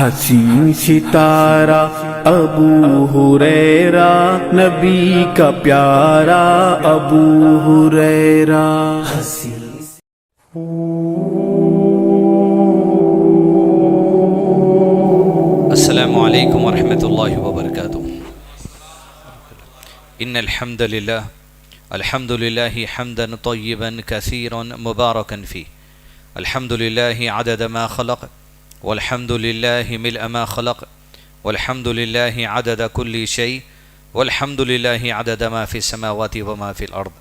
حسین ستارہ ابو ہریرہ نبی کا پیارا ابو ہریرہ. السلام علیکم ورحمۃ اللہ وبرکاتہ. ان الحمد للہ حمدا طیبا کثیرا مبارکا فیہ. الحمد للہ عدد ما خلق والحمد للہ ملء ما خلق والحمد للہ عدد كل شیء والحمد للہ عدد ما فی السماوات وما فی الارض.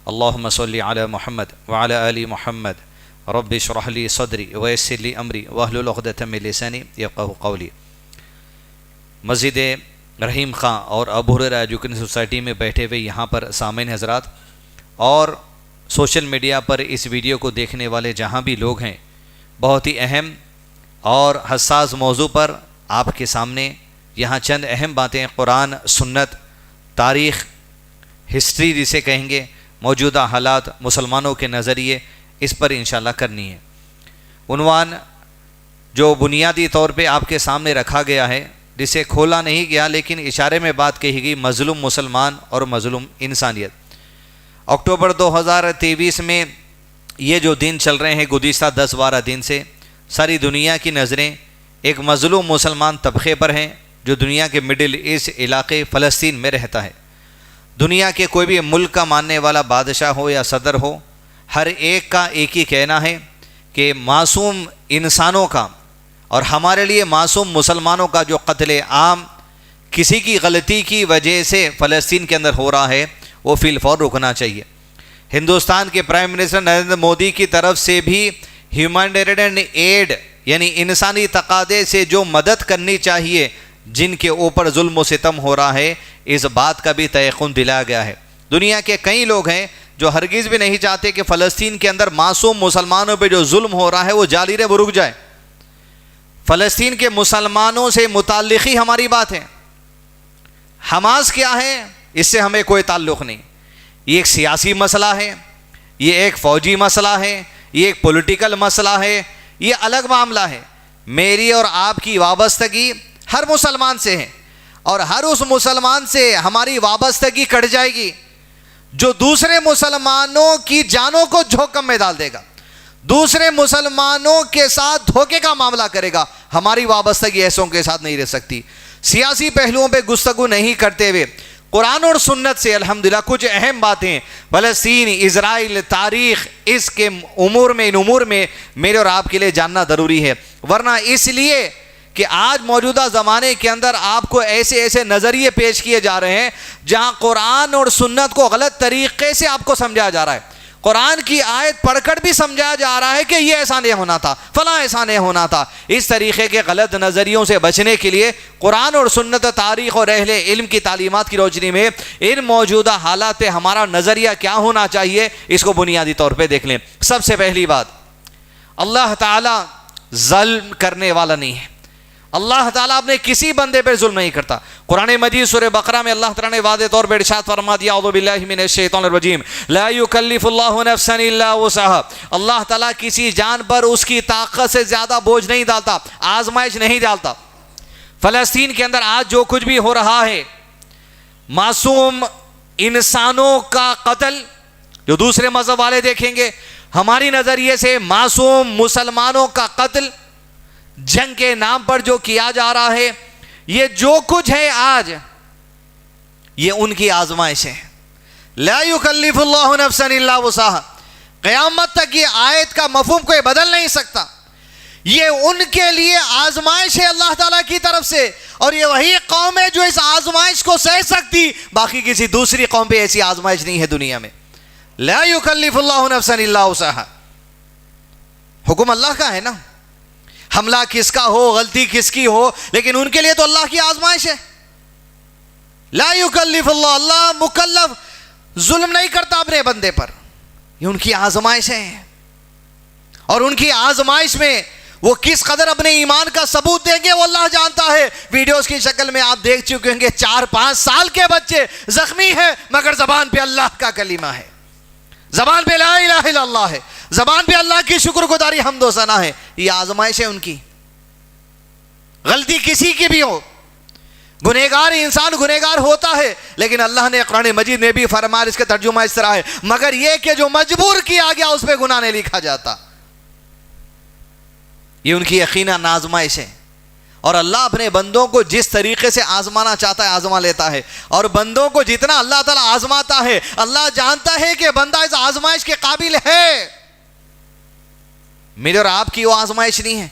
اللہم صل علی محمد وعلی آل محمد. رب اشرح لی صدری ویسر لی امری واحلل عقدۃ من لسانی یفقہوا قولی. مسجد رحیم خان اور ابو ہریرہ ایجوکیشن سوسائٹی میں بیٹھے ہوئے یہاں پر سامعین حضرات اور سوشل میڈیا پر اس ویڈیو کو دیکھنے والے جہاں بھی لوگ ہیں، بہت ہی اہم اور حساس موضوع پر آپ کے سامنے یہاں چند اہم باتیں قرآن، سنت، تاریخ، ہسٹری جسے کہیں گے، موجودہ حالات، مسلمانوں کے نظریے، اس پر انشاءاللہ کرنی ہے. عنوان جو بنیادی طور پہ آپ کے سامنے رکھا گیا ہے، جسے کھولا نہیں گیا لیکن اشارے میں بات کہی گئی، مظلوم مسلمان اور مظلوم انسانیت. اکتوبر 2023 میں یہ جو دن چل رہے ہیں، گزشتہ 10-12 دن سے ساری دنیا کی نظریں ایک مظلوم مسلمان طبقے پر ہیں جو دنیا کے مڈل ایسٹ علاقے فلسطین میں رہتا ہے. دنیا کے کوئی بھی ملک کا ماننے والا بادشاہ ہو یا صدر ہو، ہر ایک کا ایک ہی کہنا ہے کہ معصوم انسانوں کا اور ہمارے لیے معصوم مسلمانوں کا جو قتل عام کسی کی غلطی کی وجہ سے فلسطین کے اندر ہو رہا ہے، وہ فی الفور رکنا چاہیے. ہندوستان کے پرائم منسٹر نریندر مودی کی طرف سے بھی ہیومینیٹیرین ایڈ یعنی انسانی تقاضے سے جو مدد کرنی چاہیے جن کے اوپر ظلم و ستم ہو رہا ہے، اس بات کا بھی تیقن دلایا گیا ہے. دنیا کے کئی لوگ ہیں جو ہرگز بھی نہیں چاہتے کہ فلسطین کے اندر معصوم مسلمانوں پہ جو ظلم ہو رہا ہے وہ جاری رہے، وہ رک جائے. فلسطین کے مسلمانوں سے متعلق ہی ہماری بات ہے. حماس کیا ہے اس سے ہمیں کوئی تعلق نہیں. یہ ایک سیاسی مسئلہ ہے، یہ ایک فوجی مسئلہ ہے، یہ ایک پولیٹیکل مسئلہ ہے، یہ الگ معاملہ ہے. میری اور آپ کی وابستگی ہر مسلمان سے ہے، اور ہر اس مسلمان سے ہماری وابستگی کٹ جائے گی جو دوسرے مسلمانوں کی جانوں کو جھوکم میں ڈال دے گا، دوسرے مسلمانوں کے ساتھ دھوکے کا معاملہ کرے گا. ہماری وابستگی ایسوں کے ساتھ نہیں رہ سکتی. سیاسی پہلوؤں پہ گفتگو نہیں کرتے ہوئے قرآن اور سنت سے الحمدللہ کچھ اہم باتیں فلسطین، اسرائیل، تاریخ، اس کے امور میں، ان امور میں میرے اور آپ کے لیے جاننا ضروری ہے. ورنہ اس لیے کہ آج موجودہ زمانے کے اندر آپ کو ایسے نظریے پیش کیے جا رہے ہیں جہاں قرآن اور سنت کو غلط طریقے سے آپ کو سمجھایا جا رہا ہے. قرآن کی آیت پڑھ کر بھی سمجھایا جا رہا ہے کہ یہ ایسا نہیں ہونا تھا، فلاں ایسا نہیں ہونا تھا. اس طریقے کے غلط نظریوں سے بچنے کے لیے قرآن اور سنت، تاریخ اور اہل علم کی تعلیمات کی روشنی میں ان موجودہ حالات پہ ہمارا نظریہ کیا ہونا چاہیے، اس کو بنیادی طور پہ دیکھ لیں. سب سے پہلی بات، اللہ تعالیٰ ظلم کرنے والا نہیں ہے. اللہ تعالیٰ اپنے کسی بندے پر ظلم نہیں کرتا. قرآن مجید سورہ بقرہ میں اللہ تعالیٰ نے واضح طور پر ارشاد فرما دیا، اعوذ باللہ من الشیطان الرجیم، لا یکلف اللہ نفسا الا وسعہا. اللہ تعالیٰ کسی جان پر اس کی طاقت سے زیادہ بوجھ نہیں ڈالتا، آزمائش نہیں ڈالتا. فلسطین کے اندر آج جو کچھ بھی ہو رہا ہے، معصوم انسانوں کا قتل، جو دوسرے مذہب والے دیکھیں گے ہماری نظریے سے معصوم مسلمانوں کا قتل جنگ کے نام پر جو کیا جا رہا ہے، یہ جو کچھ ہے آج یہ ان کی آزمائش ہے. لا یکلف اللہ نفسا الا وسعہا. قیامت تک یہ آیت کا مفہوم کوئی بدل نہیں سکتا. یہ ان کے لیے آزمائش ہے اللہ تعالیٰ کی طرف سے، اور یہ وہی قوم ہے جو اس آزمائش کو سہ سکتی. باقی کسی دوسری قوم پہ ایسی آزمائش نہیں ہے دنیا میں. لا یکلف اللہ نفسا الا وسعہا. حکم اللہ کا ہے نا، حملہ کس کا ہو، غلطی کس کی ہو، لیکن ان کے لیے تو اللہ کی آزمائش ہے. لا یکلف اللہ، اللہ مکلف ظلم نہیں کرتا اپنے بندے پر، یہ ان کی آزمائش ہے. اور ان کی آزمائش میں وہ کس قدر اپنے ایمان کا ثبوت دیں گے وہ اللہ جانتا ہے. ویڈیوز کی شکل میں آپ دیکھ چکے ہوں گے 4-5 سال کے بچے زخمی ہیں مگر زبان پہ اللہ کا کلمہ ہے، زبان پہ لا الہ الا اللہ ہے، زبان پہ اللہ کی شکر گزاری حمد و ثنا ہے. یہ آزمائش ہے ان کی. غلطی کسی کی بھی ہو، گنہگار انسان گنہگار ہوتا ہے، لیکن اللہ نے قرآن مجید میں بھی فرمایا، اس کا ترجمہ اس طرح ہے، مگر یہ کہ جو مجبور کیا گیا اس پہ گناہ نہیں لکھا جاتا۔ یہ ان کی یقیناً آزمائش ہے، اور اللہ اپنے بندوں کو جس طریقے سے آزمانا چاہتا ہے آزما لیتا ہے، اور بندوں کو جتنا اللہ تعالیٰ آزماتا ہے اللہ جانتا ہے کہ بندہ اس آزمائش کے قابل ہے۔ میرے اور آپ کی وہ آزمائش نہیں ہے،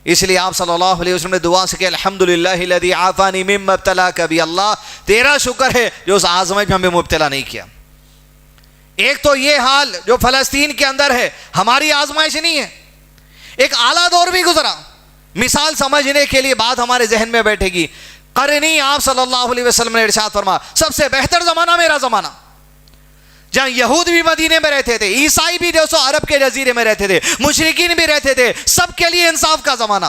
اس لیے آپ صلی اللہ علیہ وسلم نے دعا سے کہ الحمدللہ الذی عافانی مما ابتلاک بہ، اللہ تیرا شکر ہے جو اس آزمائش میں ہمیں مبتلا نہیں کیا۔ ایک تو یہ حال جو فلسطین کے اندر ہے ہماری آزمائش نہیں ہے، ایک اعلیٰ دور بھی گزرا۔ مثال سمجھنے کے لیے بات ہمارے ذہن میں بیٹھے گی، قرنی آپ صلی اللہ علیہ وسلم نے ارشاد فرما سب سے بہتر زمانہ میرا زمانہ، جہاں یہود بھی مدینے میں رہتے تھے، عیسائی بھی جو سو عرب کے جزیرے میں رہتے تھے، مشرکین بھی رہتے تھے، سب کے لیے انصاف کا زمانہ۔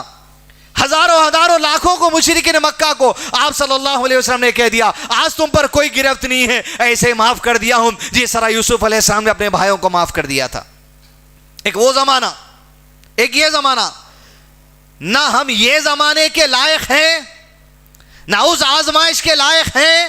ہزاروں لاکھوں کو مشرکین مکہ کو آپ صلی اللہ علیہ وسلم نے کہہ دیا آج تم پر کوئی گرفت نہیں ہے، ایسے معاف کر دیا ہوں جس طرح یوسف علیہ السلام نے اپنے بھائیوں کو معاف کر دیا تھا۔ ایک وہ زمانہ، ایک یہ زمانہ، نہ ہم یہ زمانے کے لائق ہیں، نہ اس آزمائش کے لائق ہیں،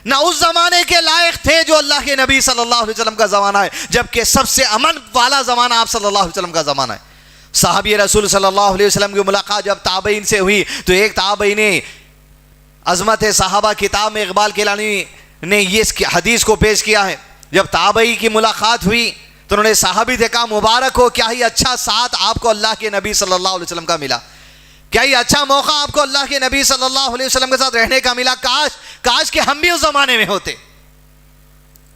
نہ اس زمانے کے لائق تھے جو اللہ کے نبی صلی اللہ علیہ وسلم کا زمانہ ہے، جبکہ سب سے امن والا زمانہ آپ صلی اللہ علیہ وسلم کا زمانہ ہے۔ صحابی رسول صلی اللہ علیہ وسلم کی ملاقات جب تابعین سے ہوئی تو ایک تابعی نے عظمت صحابہ کتاب میں اقبال کیلانی نے یہ حدیث کو پیش کیا ہے، جب تابعی کی ملاقات ہوئی تو انہوں نے صحابی سے کہا مبارک ہو، کیا ہی اچھا ساتھ آپ کو اللہ کے نبی صلی اللہ علیہ وسلم کا ملا، کیا یہ اچھا موقع آپ کو اللہ کے نبی صلی اللہ علیہ وسلم کے ساتھ رہنے کا ملا، کاش کہ ہم بھی اس زمانے میں ہوتے۔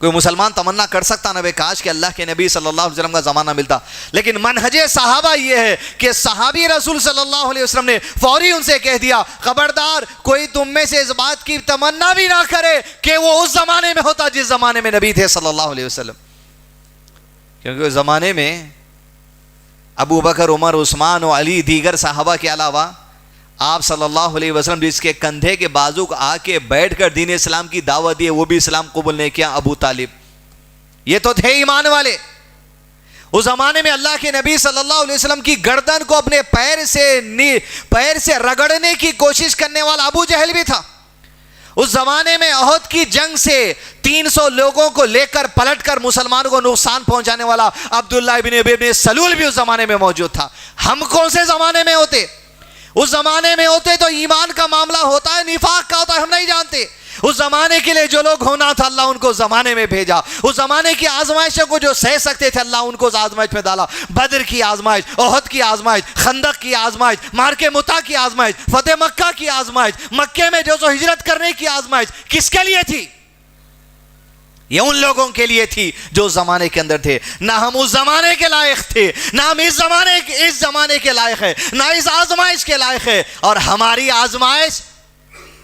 کوئی مسلمان تمنا کر سکتا نہ بے کاش کہ اللہ کے نبی صلی اللہ علیہ وسلم کا زمانہ ملتا، لیکن منہج صحابہ یہ ہے کہ صحابی رسول صلی اللہ علیہ وسلم نے فوری ان سے کہہ دیا خبردار کوئی تم میں سے اس بات کی تمنا بھی نہ کرے کہ وہ اس زمانے میں ہوتا جس زمانے میں نبی تھے صلی اللہ علیہ وسلم، کیونکہ اس زمانے میں ابو بکر، عمر، عثمان و علی دیگر صحابہ کے علاوہ آپ صلی اللہ علیہ وسلم جس کے کندھے کے بازو کو آ کے بیٹھ کر دین اسلام کی دعوت دی وہ بھی اسلام قبول نہیں کیا، ابو طالب، یہ تو تھے ایمان والے۔ اس زمانے میں اللہ کے نبی صلی اللہ علیہ وسلم کی گردن کو اپنے پیر سے رگڑنے کی کوشش کرنے والا ابو جہل بھی تھا۔ اس زمانے میں احد کی جنگ سے 300 لوگوں کو لے کر پلٹ کر مسلمانوں کو نقصان پہنچانے والا عبداللہ ابن ابی بن سلول بھی اس زمانے میں موجود تھا۔ ہم کون سے زمانے میں ہوتے؟ اس زمانے میں ہوتے تو ایمان کا معاملہ ہوتا ہے، نفاق کا ہوتا ہے، ہم نہیں جانتے۔ اس زمانے کے لیے جو لوگ ہونا تھا اللہ ان کو زمانے میں بھیجا، اس زمانے کی آزمائشوں کو جو سہ سکتے تھے اللہ ان کو اس آزمائش میں ڈالا۔ بدر کی آزمائش، احد کی آزمائش، خندق کی آزمائش، مارکے متا کی آزمائش، فتح مکہ کی آزمائش، مکے میں جو ہجرت کرنے کی آزمائش کس کے لیے تھی؟ یہ ان لوگوں کے لیے تھی جو زمانے کے اندر تھے۔ نہ ہم اس زمانے کے لائق تھے، نہ ہم اس زمانے کے لائق ہے، نہ اس آزمائش کے لائق ہے، اور ہماری آزمائش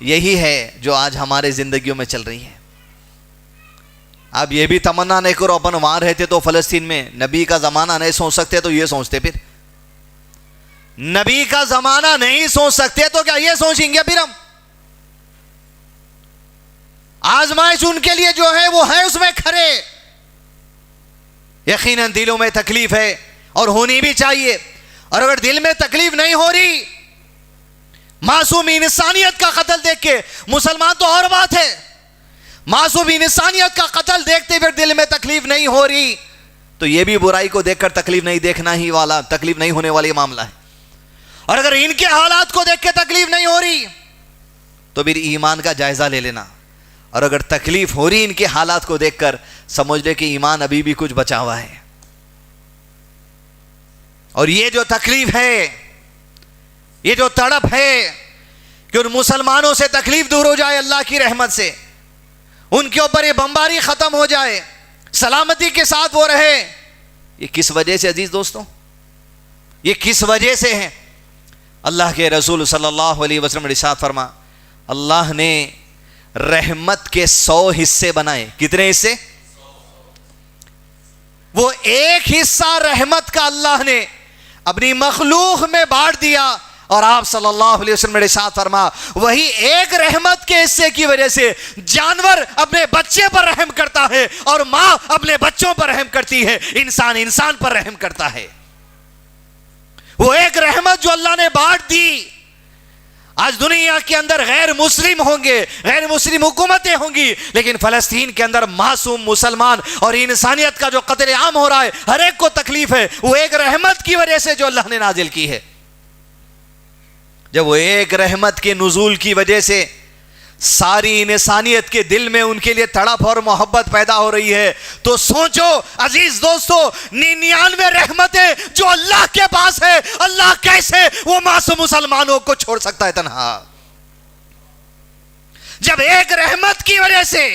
یہی ہے جو آج ہمارے زندگیوں میں چل رہی ہے۔ اب یہ بھی تمنا نہیں کرو اپن وہاں رہتے تو فلسطین میں نبی کا زمانہ نہیں سوچ سکتے تو یہ سوچتے، پھر نبی کا زمانہ نہیں سوچ سکتے تو کیا یہ سوچیں گے پھر ہم؟ آزمائش ان کے لیے جو ہے وہ ہے اس میں کھڑے۔ یقیناً دلوں میں تکلیف ہے اور ہونی بھی چاہیے، اور اگر دل میں تکلیف نہیں ہو رہی، معصوم انسانیت کا قتل دیکھ کے، مسلمان تو اور بات ہے، معصوم انسانیت کا قتل دیکھتے پھر دل میں تکلیف نہیں ہو رہی تو یہ بھی برائی کو دیکھ کر تکلیف نہیں ہونے والی معاملہ ہے۔ اور اگر ان کے حالات کو دیکھ کے تکلیف نہیں ہو رہی تو پھر ایمان کا جائزہ لے لینا، اور اگر تکلیف ہو رہی ان کے حالات کو دیکھ کر سمجھ لے کہ ایمان ابھی بھی کچھ بچا ہوا ہے۔ اور یہ جو تکلیف ہے، یہ جو تڑپ ہے کہ ان مسلمانوں سے تکلیف دور ہو جائے اللہ کی رحمت سے، ان کے اوپر یہ بمباری ختم ہو جائے، سلامتی کے ساتھ وہ رہے، یہ کس وجہ سے عزیز دوستوں؟ یہ کس وجہ سے ہے؟ اللہ کے رسول صلی اللہ علیہ وسلم نے ارشاد فرما اللہ نے رحمت کے 100 حصے بنائے۔ کتنے حصے؟ وہ ایک حصہ رحمت کا اللہ نے اپنی مخلوق میں بانٹ دیا، اور آپ صلی اللہ علیہ وسلم نے ارشاد فرما وہی ایک رحمت کے حصے کی وجہ سے جانور اپنے بچے پر رحم کرتا ہے، اور ماں اپنے بچوں پر رحم کرتی ہے، انسان پر رحم کرتا ہے۔ وہ ایک رحمت جو اللہ نے بانٹ دی، آج دنیا کے اندر غیر مسلم ہوں گے, غیر مسلم حکومتیں ہوں گی, لیکن فلسطین کے اندر معصوم مسلمان اور انسانیت کا جو قتل عام ہو رہا ہے, ہر ایک کو تکلیف ہے. وہ ایک رحمت کی وجہ سے جو اللہ نے نازل کی ہے. جب وہ ایک رحمت کے نزول کی وجہ سے ساری انسانیت کے دل میں ان کے لیے تڑپ اور محبت پیدا ہو رہی ہے, تو سوچو عزیز دوستو, 99 رحمتیں جو اللہ کے پاس ہے, اللہ کیسے وہ معصوم مسلمانوں کو چھوڑ سکتا ہے تنہا؟ جب ایک رحمت کی وجہ سے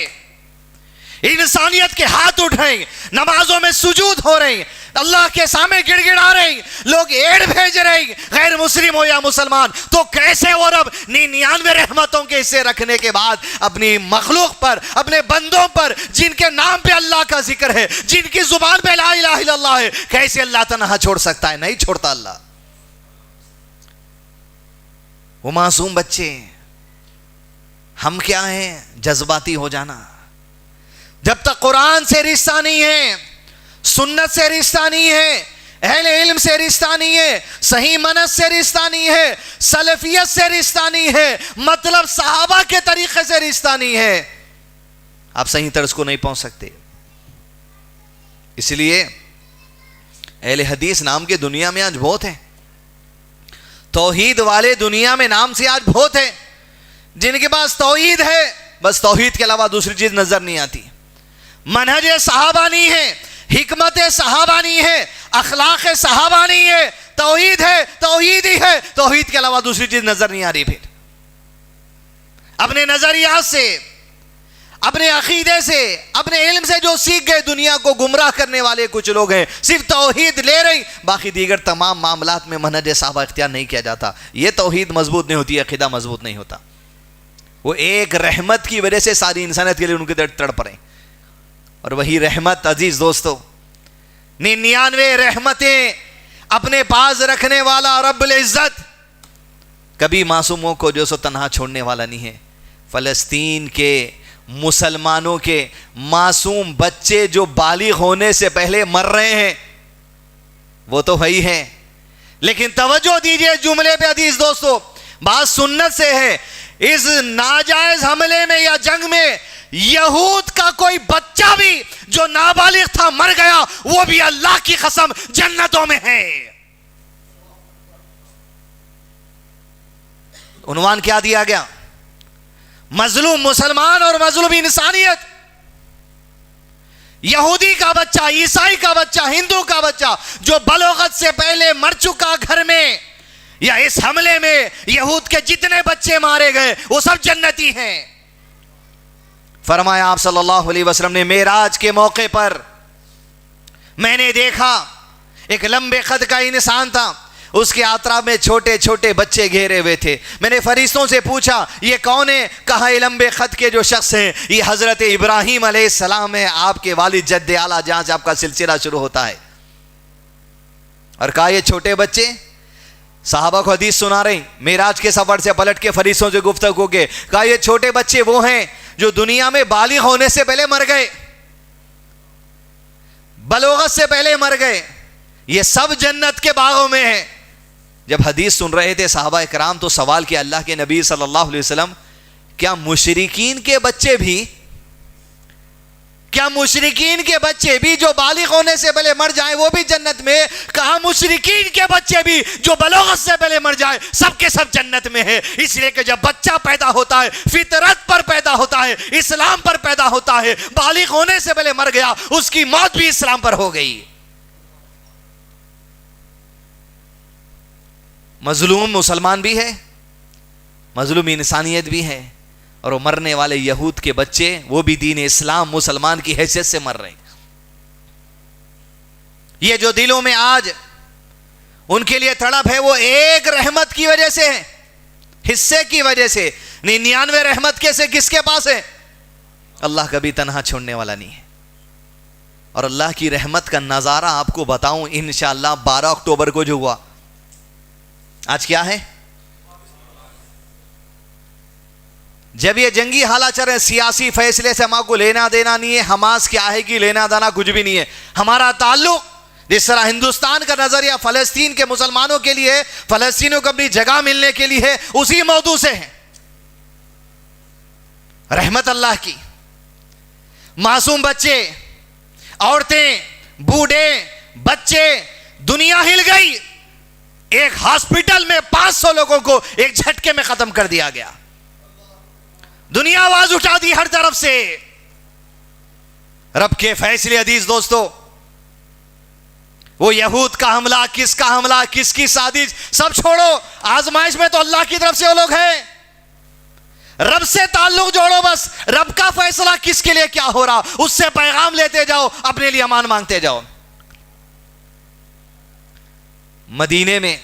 انسانیت کے ہاتھ اٹھ رہے ہیں, نمازوں میں سجود ہو رہے ہیں, اللہ کے سامنے گڑ گڑا رہے ہیں, لوگ ایڈ بھیج رہے ہیں, غیر مسلم ہو یا مسلمان, تو کیسے وہ رب 99 رحمتوں کے حصے رکھنے کے بعد اپنی مخلوق پر, اپنے بندوں پر جن کے نام پہ اللہ کا ذکر ہے, جن کی زبان پہ لا الہ الا اللہ ہے, کیسے اللہ تنہا چھوڑ سکتا ہے؟ نہیں چھوڑتا اللہ. وہ معصوم بچے, ہم کیا ہیں؟ جذباتی ہو جانا. جب تک قرآن سے رشتہ نہیں ہے, سنت سے رشتہ نہیں ہے, اہل علم سے رشتہ نہیں ہے, صحیح منہج سے رشتہ نہیں ہے, سلفیت سے رشتہ نہیں ہے, مطلب صحابہ کے طریقے سے رشتہ نہیں ہے, آپ صحیح طرز کو نہیں پہنچ سکتے. اس لیے اہل حدیث نام کے دنیا میں آج بہت ہیں, توحید والے دنیا میں نام سے آج بہت ہیں, جن کے پاس توحید ہے, بس توحید کے علاوہ دوسری چیز نظر نہیں آتی. منہج صحابہ نہیں ہے, حکمت صحابہ نہیں ہے, اخلاق صحابہ نہیں ہے, توحید ہے, توحید ہی ہے, توحید کے علاوہ دوسری چیز نظر نہیں آ رہی. پھر اپنے نظریات سے, اپنے عقیدے سے, اپنے علم سے جو سیکھ گئے, دنیا کو گمراہ کرنے والے کچھ لوگ ہیں, صرف توحید لے رہے, باقی دیگر تمام معاملات میں منہج صحابہ اختیار نہیں کیا جاتا. یہ توحید مضبوط نہیں ہوتی, عقیدہ مضبوط نہیں ہوتا. وہ ایک رحمت کی وجہ سے ساری انسانیت کے لیے ان کے درد تڑپ رہے ہیں, اور وہی رحمت عزیز دوستو 99 رحمتیں اپنے پاس رکھنے والا رب العزت کبھی معصوموں کو جو سو تنہا چھوڑنے والا نہیں ہے. فلسطین کے مسلمانوں کے معصوم بچے جو بالغ ہونے سے پہلے مر رہے ہیں وہ تو وہی ہیں, لیکن توجہ دیجئے جملے پہ عزیز دوستو, بات سنت سے ہے. اس ناجائز حملے میں یا جنگ میں یہود کا کوئی بچہ بھی جو نابالغ تھا مر گیا, وہ بھی اللہ کی قسم جنتوں میں ہے. عنوان کیا دیا گیا؟ مظلوم مسلمان اور مظلوم انسانیت. یہودی کا بچہ, عیسائی کا بچہ, ہندو کا بچہ جو بلوغت سے پہلے مر چکا گھر میں, یا اس حملے میں یہود کے جتنے بچے مارے گئے وہ سب جنتی ہیں. فرمایا آپ صلی اللہ علیہ وسلم نے, معراج کے موقع پر میں نے دیکھا ایک لمبے قد کا انسان تھا, اس کے اطراف میں چھوٹے چھوٹے بچے گھیرے ہوئے تھے. میں نے فرشتوں سے پوچھا یہ کون ہے؟ کہا یہ لمبے قد کے جو شخص ہیں یہ حضرت ابراہیم علیہ السلام ہے, آپ کے والد جد اعلیٰ, جہاں سے آپ کا سلسلہ شروع ہوتا ہے. اور کہا یہ چھوٹے بچے, صحابہ کو حدیث سنا رہے ہیں, معراج کے سفر سے پلٹ کے فرشتوں سے گفتگو کے, کہا یہ چھوٹے بچے وہ ہیں جو دنیا میں بالغ ہونے سے پہلے مر گئے, بلوغت سے پہلے مر گئے, یہ سب جنت کے باغوں میں ہیں. جب حدیث سن رہے تھے صحابہ کرام تو سوال کیا اللہ کے نبی صلی اللہ علیہ وسلم, کیا مشرکین کے بچے بھی, کیا مشرکین کے بچے بھی جو بالغ ہونے سے پہلے مر جائیں وہ بھی جنت میں؟ کہا مشرکین کے بچے بھی جو بلوغت سے پہلے مر جائیں سب کے سب جنت میں ہے. اس لیے کہ جب بچہ پیدا ہوتا ہے فطرت پر پیدا ہوتا ہے, اسلام پر پیدا ہوتا ہے, بالغ ہونے سے پہلے مر گیا, اس کی موت بھی اسلام پر ہو گئی. مظلوم مسلمان بھی ہے, مظلوم انسانیت بھی ہے, اور وہ مرنے والے یہود کے بچے وہ بھی دین اسلام مسلمان کی حیثیت سے مر رہے ہیں. یہ جو دلوں میں آج ان کے لیے تڑپ ہے وہ ایک رحمت کی وجہ سے ہے, حصے کی وجہ سے. 99 رحمت کیسے کس کے پاس ہے؟ اللہ کبھی تنہا چھوڑنے والا نہیں ہے. اور اللہ کی رحمت کا نظارہ آپ کو بتاؤں انشاءاللہ 12 اکتوبر کو جو ہوا, آج کیا ہے؟ جب یہ جنگی حالات چل رہے ہیں, سیاسی فیصلے سے ہمارا کو لینا دینا نہیں ہے, حماس کیا ہے کہ لینا دینا کچھ بھی نہیں ہے. ہمارا تعلق جس طرح ہندوستان کا نظریہ فلسطین کے مسلمانوں کے لیے، فلسطینیوں کو اپنی جگہ ملنے کے لیے، اسی موضوع سے ہے. رحمت اللہ کی، معصوم بچے، عورتیں، بوڑھے، بچے، دنیا ہل گئی. ایک ہاسپٹل میں 500 لوگوں کو ایک جھٹکے میں ختم کر دیا گیا. دنیا آواز اٹھا دی ہر طرف سے. رب کے فیصلے عزیز دوستو، وہ یہود کا حملہ، کس کا حملہ، کس کی سازش، سب چھوڑو. آزمائش میں تو اللہ کی طرف سے وہ لوگ ہیں. رب سے تعلق جوڑو بس. رب کا فیصلہ کس کے لیے کیا ہو رہا، اس سے پیغام لیتے جاؤ، اپنے لیے امان مانگتے جاؤ. مدینے میں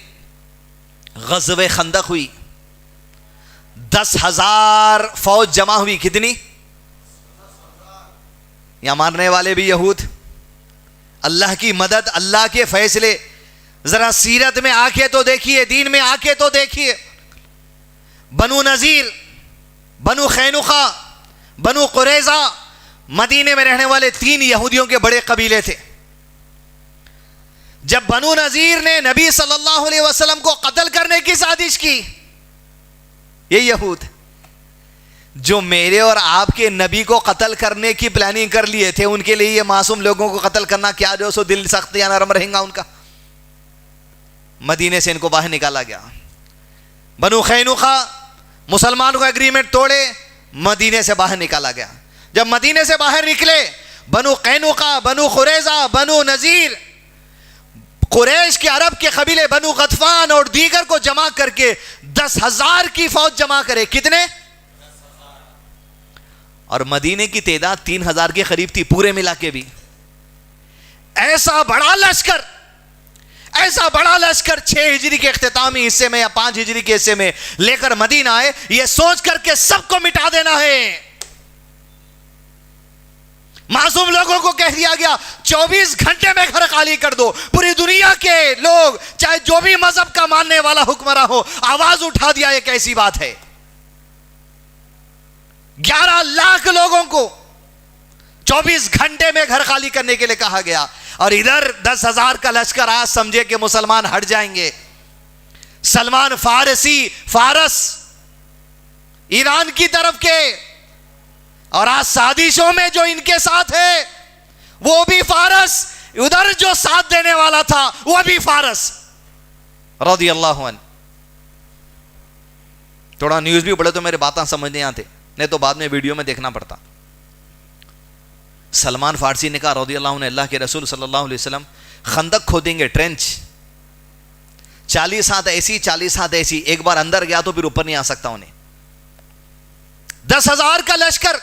غزوہ خندق ہوئی. 10,000 فوج جمع ہوئی. کتنی؟ یہاں مارنے والے بھی یہود. اللہ کی مدد، اللہ کے فیصلے. ذرا سیرت میں آ کے تو دیکھیے، دین میں آ کے تو دیکھیے. بنو نذیر، بنو قینقاع، بنو قریظہ، مدینے میں رہنے والے 3 یہودیوں کے بڑے قبیلے تھے. جب بنو نذیر نے نبی صلی اللہ علیہ وسلم کو قتل کرنے کی سازش کی، یہ یہود جو میرے اور آپ کے نبی کو قتل کرنے کی پلاننگ کر لیے تھے، ان کے لیے یہ معصوم لوگوں کو قتل کرنا کیا جو سو دل سخت یا نرم رہیں گا ان کا. مدینے سے ان کو باہر نکالا گیا. بنو قینقاع مسلمانوں کا ایگریمنٹ توڑے، مدینے سے باہر نکالا گیا. جب مدینے سے باہر نکلے، بنو قینقاع، بنو قریظہ، بنو نذیر، قریش کے عرب کے قبیلے بنو غطفان اور دیگر کو جمع کر کے 10,000 کی فوج جمع کرے. کتنے؟ اور مدینے کی تعداد 3,000 کے قریب تھی پورے ملا کے بھی. ایسا بڑا لشکر، ایسا بڑا لشکر 6 ہجری کے اختتامی حصے میں یا 5 ہجری کے حصے میں لے کر مدینہ آئے، یہ سوچ کر کے سب کو مٹا دینا ہے. معصوم لوگوں کو کہہ دیا گیا 24 گھنٹے میں گھر خالی کر دو. پوری دنیا کے لوگ، چاہے جو بھی مذہب کا ماننے والا حکمراں ہو، آواز اٹھا دیا. یہ کیسی بات ہے؟ 11 لاکھ لوگوں کو 24 گھنٹے میں گھر خالی کرنے کے لیے کہا گیا. اور ادھر 10,000 کا لشکر. آج سمجھے کہ مسلمان ہٹ جائیں گے. سلمان فارسی، فارس، ایران کی طرف کے، اور آج سازشوں میں جو ان کے ساتھ ہے وہ بھی فارس. ادھر جو ساتھ دینے والا تھا وہ بھی فارس رضی اللہ عنہ. تھوڑا نیوز بھی پڑھے تو میرے باتیں سمجھنے آتے، نہیں تو بعد میں ویڈیو میں دیکھنا پڑتا. سلمان فارسی نے کہا رضی اللہ عنہ، اللہ کے رسول صلی اللہ علیہ وسلم خندق کھودیں گے، ٹرینچ، 40 ہاتھ ایسی 40 ہاتھ ایسی. ایک بار اندر گیا تو پھر اوپر نہیں آ سکتا انہیں. 10,000 کا لشکر،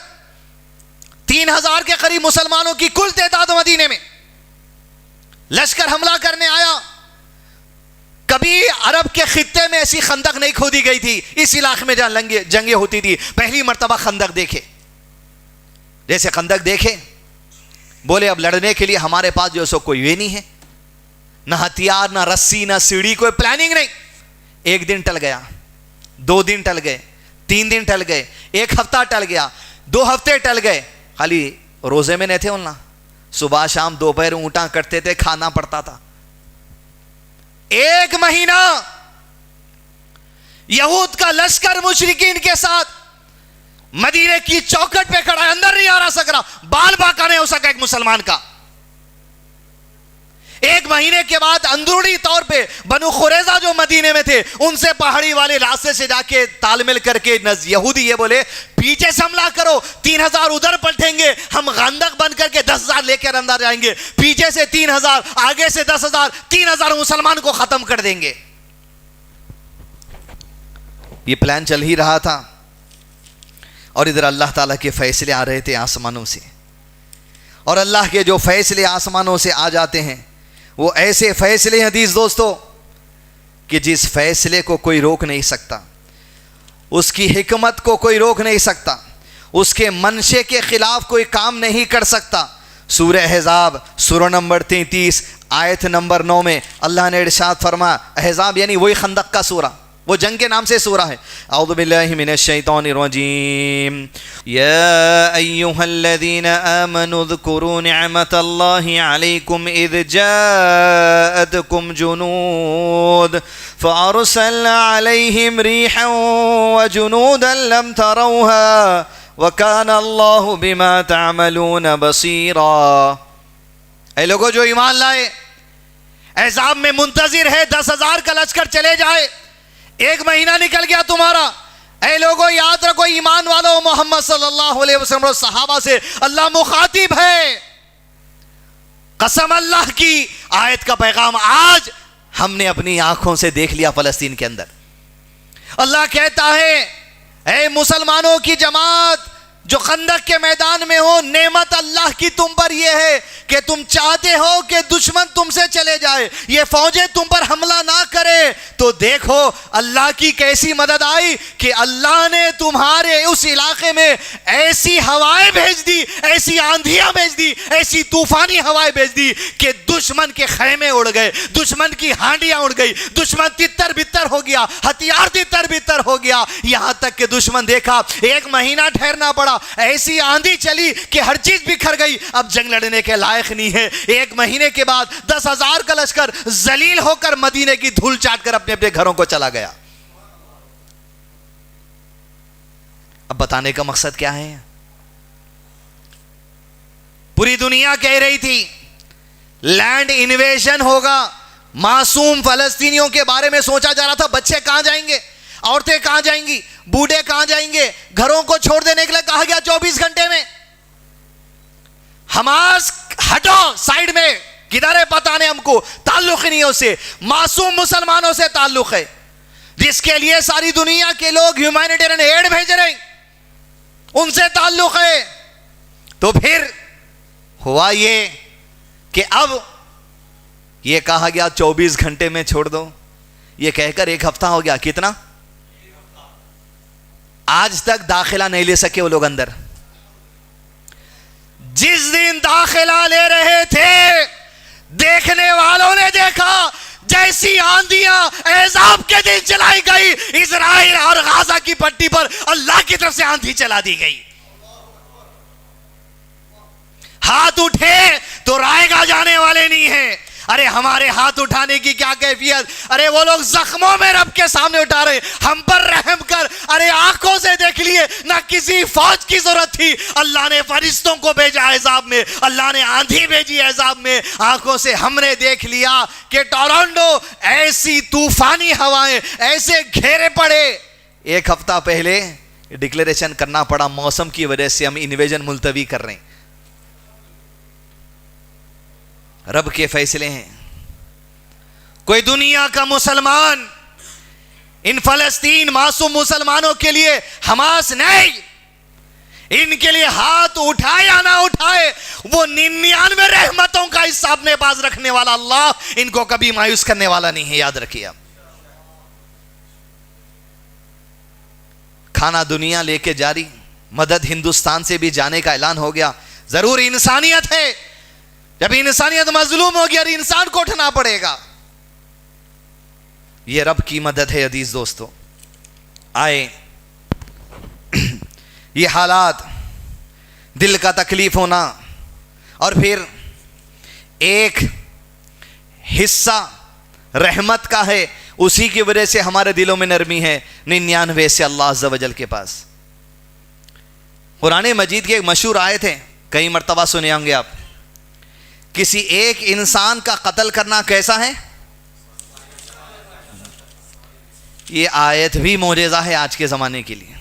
3,000 کے قریب مسلمانوں کی کل تعداد مدینے میں. لشکر حملہ کرنے آیا. کبھی عرب کے خطے میں ایسی خندق نہیں کھودی گئی تھی. اس علاقے میں جہاں جنگیں ہوتی تھی، پہلی مرتبہ خندق دیکھے. جیسے خندق دیکھے، بولے اب لڑنے کے لیے ہمارے پاس جو سو کوئی وے نہیں ہے، نہ ہتھیار، نہ رسی، نہ سیڑھی، کوئی پلاننگ نہیں. 1 دن ٹل گیا، 2 دن ٹل گئے، 3 دن ٹل گئے، 1 ہفتہ ٹل گیا، 2 ہفتے ٹل گئے. خالی روزے میں نہیں تھے انہوں، صبح شام دوپہر اونٹاں کٹتے تھے، کھانا پڑتا تھا. 1 مہینہ یہود کا لشکر مشرکین کے ساتھ مدینے کی چوکھٹ پہ کھڑا ہے، اندر نہیں آ سک رہا، بال باقا نہیں ہو سکا ایک مسلمان کا. 1 مہینے کے بعد اندرونی طور پہ بنو قریظہ جو مدینے میں تھے، ان سے پہاڑی والے راستے سے جا کے تال مل کر کے یہودی یہ بولے پیچھے سے حملہ کرو، 3,000 ادھر پلٹیں گے، ہم خندق بند کر کے 10,000 لے کر اندر جائیں گے. پیچھے سے 3,000، آگے سے 10,000، 3,000 مسلمان کو ختم کر دیں گے. یہ پلان چل ہی رہا تھا. اور ادھر اللہ تعالیٰ کے فیصلے آ رہے تھے آسمانوں سے. اور اللہ کے جو فیصلے آسمانوں سے آ جاتے ہیں وہ ایسے فیصلے ہیں عزیز دوستو کہ جس فیصلے کو کوئی روک نہیں سکتا، اس کی حکمت کو کوئی روک نہیں سکتا، اس کے منشے کے خلاف کوئی کام نہیں کر سکتا. سورہ احزاب سورہ نمبر 33 آیت نمبر 9 میں اللہ نے ارشاد فرمایا، احزاب یعنی وہی خندق کا سورہ، وہ جنگ کے نام سے سورہ ہے. اعوذ باللہ من الشیطان الرجیم. یا ایہا الذین آمنوا اذکروا نعمت اللہ علیکم اذ جاءتکم جنود فارسلنا علیہم ریحا وجنودا لم تروها وکان اللہ بما تعملون بصیرا. اے لوگو جو ایمان لائے، احزاب میں منتظر ہے 10,000 کا لشکر چلے جائے، 1 مہینہ نکل گیا تمہارا. اے لوگوں یاد رکھو ایمان والو، محمد صلی اللہ علیہ وسلم اور صحابہ سے اللہ مخاطب ہے. قسم اللہ کی، آیت کا پیغام آج ہم نے اپنی آنکھوں سے دیکھ لیا فلسطین کے اندر. اللہ کہتا ہے اے مسلمانوں کی جماعت جو خندق کے میدان میں ہو، نعمت اللہ کی تم پر یہ ہے کہ تم چاہتے ہو کہ دشمن تم سے چلے جائے، یہ فوجیں تم پر حملہ نہ کرے، تو دیکھو اللہ کی کیسی مدد آئی کہ اللہ نے تمہارے اس علاقے میں ایسی ہوائیں بھیج دی، ایسی آندھیاں بھیج دی، ایسی طوفانی ہوائیں بھیج دی کہ دشمن کے خیمے اڑ گئے، دشمن کی ہانڈیاں اڑ گئی، دشمن تتر بتر ہو گیا، ہتھیار تتر بتر ہو گیا. یہاں تک کہ دشمن دیکھا 1 مہینہ ٹھہرنا پڑا، ایسی آندھی چلی کہ ہر چیز بکھر گئی، اب جنگ لڑنے کے لائق نہیں ہے. 1 مہینے کے بعد 10,000 کا لشکر ذلیل ہو کر مدینے کی دھول چاٹ کر اپنے اپنے گھروں کو چلا گیا. اب بتانے کا مقصد کیا ہے؟ پوری دنیا کہہ رہی تھی لینڈ انویژن ہوگا، معصوم فلسطینیوں کے بارے میں سوچا جا رہا تھا. بچے کہاں جائیں گے، عورتیں کہاں جائیں گی، بوڑھے کہاں جائیں گے، گھروں کو چھوڑ دینے کے لیے کہا گیا 24 گھنٹے میں. حماس ہٹو سائیڈ میں، کدھر ہے پتہ نہیں ہم کو، تعلق نہیں اس سے، معصوم مسلمانوں سے تعلق ہے جس کے لیے ساری دنیا کے لوگ ہیومینیٹیرین ایڈ بھیج رہے ہیں، ان سے تعلق ہے. تو پھر ہوا یہ کہ اب یہ کہا گیا 24 گھنٹے میں چھوڑ دو، یہ کہہ کر 1 ہفتہ ہو گیا. کتنا؟ آج تک داخلہ نہیں لے سکے وہ لوگ اندر. جس دن داخلہ لے رہے تھے دیکھنے والوں نے دیکھا جیسی آندھیاں احزاب کے دن چلائی گئی، اسرائیل اور غزہ کی پٹی پر اللہ کی طرف سے آندھی چلا دی گئی. ہاتھ اٹھے تو رائے گا جانے والے نہیں ہیں. ارے ہمارے ہاتھ اٹھانے کی کیا کیفیت، ارے وہ لوگ زخموں میں رب کے سامنے اٹھا رہے، ہم پر رحم کر. ارے آنکھوں سے دیکھ لیے، نہ کسی فوج کی ضرورت تھی، اللہ نے فرشتوں کو بھیجا احزاب میں، اللہ نے آندھی بھیجی احزاب میں. آنکھوں سے ہم نے دیکھ لیا کہ ٹورنڈو ایسی طوفانی ہوائیں، ایسے گھیرے پڑے. 1 ہفتہ پہلے ڈکلیریشن کرنا پڑا موسم کی وجہ سے ہم انویژن ملتوی کر رہے ہیں. رب کے فیصلے ہیں. کوئی دنیا کا مسلمان ان فلسطین معصوم مسلمانوں کے لیے حماس نہیں، ان کے لیے ہاتھ اٹھائے یا نہ اٹھائے، وہ 99 رحمتوں کا حصہ اپنے پاس رکھنے والا اللہ ان کو کبھی مایوس کرنے والا نہیں ہے. یاد رکھیے. کھانا دنیا لے کے جاری، مدد ہندوستان سے بھی جانے کا اعلان ہو گیا. ضرور انسانیت ہے، جب انسانیت مظلوم ہوگی اور انسان کو اٹھنا پڑے گا. یہ رب کی مدد ہے. عزیز دوستو، آئے یہ حالات، دل کا تکلیف ہونا، اور پھر ایک حصہ رحمت کا ہے، اسی کی وجہ سے ہمارے دلوں میں نرمی ہے. 99 سے اللہ عز و جل کے پاس. قرآن مجید کی ایک مشہور آیت ہے، کئی مرتبہ سنے ہوں گے آپ. کسی ایک انسان کا قتل کرنا کیسا ہے؟ یہ آیت بھی معجزہ ہے آج کے زمانے کے لیے،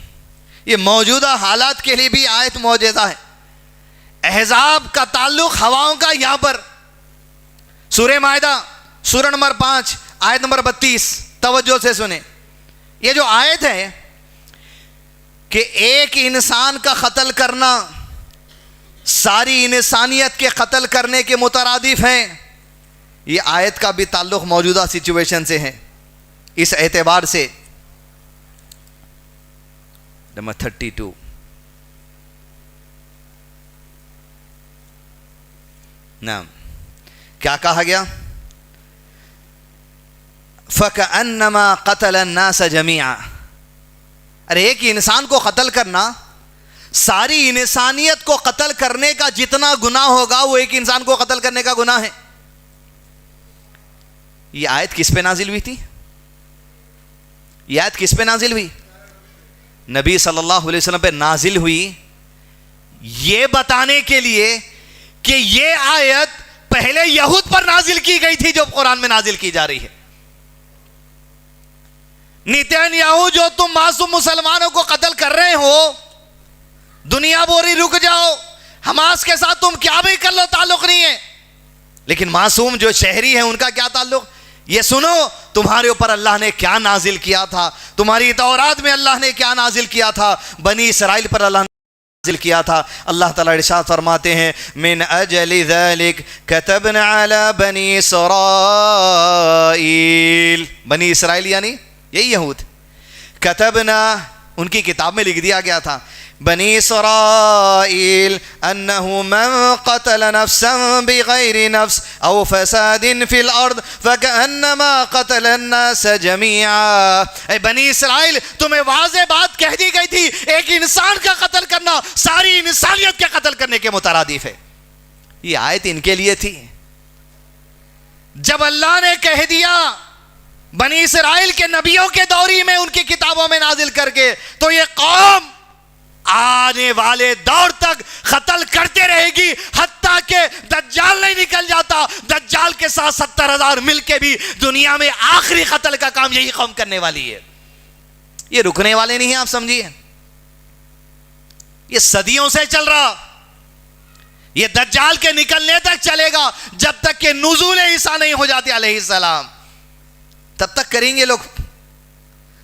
یہ موجودہ حالات کے لیے بھی آیت معجزہ ہے. احزاب کا تعلق ہواؤں کا. یہاں پر سورہ مائدہ سورہ نمبر 5 آیت نمبر 32 توجہ سے سنیں. یہ جو آیت ہے کہ ایک انسان کا قتل کرنا ساری انسانیت کے قتل کرنے کے مترادف ہیں، یہ آیت کا بھی تعلق موجودہ سچویشن سے ہے. اس اعتبار سے نمبر 32 نعم کیا کہا گیا؟ فَكَأَنَّمَا قَتَلَ النَّاسَ جَمِيعًا. ارے ایک انسان کو قتل کرنا ساری انسانیت کو قتل کرنے کا جتنا گناہ ہوگا وہ ایک انسان کو قتل کرنے کا گناہ ہے. یہ آیت کس پہ نازل ہوئی تھی؟ یہ آیت کس پہ نازل ہوئی؟ نبی صلی اللہ علیہ وسلم پہ نازل ہوئی یہ بتانے کے لیے کہ یہ آیت پہلے یہود پر نازل کی گئی تھی جو قرآن میں نازل کی جا رہی ہے. نیتن یاہو جو تم معصوم مسلمانوں کو قتل کر رہے ہو، دنیا بوری رک جاؤ، حماس کے ساتھ تم کیا بھی کر لو تعلق نہیں ہے، لیکن معصوم جو شہری ہیں ان کا کیا تعلق؟ یہ سنو تمہارے اوپر اللہ نے کیا نازل کیا تھا، تمہاری تورات میں اللہ نے کیا نازل کیا تھا، بنی اسرائیل پر اللہ نے نازل کیا تھا. اللہ تعالیٰ ارشاد فرماتے ہیں من اجل ذلك كتبنا على بني اسرائیل. بنی اسرائیل یعنی یہی یہود. کتبنا ان کی کتاب میں لکھ دیا گیا تھا بنی اسرائیل انه من قتل نفسا بغیر نفس او فساد فی الارض فکأنما قتل الناس جميعا. اے بنی اسرائیل تمہیں واضح بات کہہ دی گئی تھی، ایک انسان کا قتل کرنا ساری انسانیت کے قتل کرنے کے مترادف ہے. یہ آیت ان کے لیے تھی. جب اللہ نے کہہ دیا بنی اسرائیل کے نبیوں کے دوری میں ان کی کتابوں میں نازل کر کے، تو یہ قوم آنے والے دور تک قتل کرتے رہے گی حتیٰ کہ دجال نہیں نکل جاتا. دجال کے ساتھ 70,000 مل کے بھی دنیا میں آخری قتل کا کام یہی قوم کرنے والی ہے. یہ رکنے والے نہیں ہیں، آپ سمجھیے. یہ صدیوں سے چل رہا، یہ دجال کے نکلنے تک چلے گا جب تک کہ نزول عیسیٰ نہیں ہو جاتے علیہ السلام. تب تک کریں گے لوگ،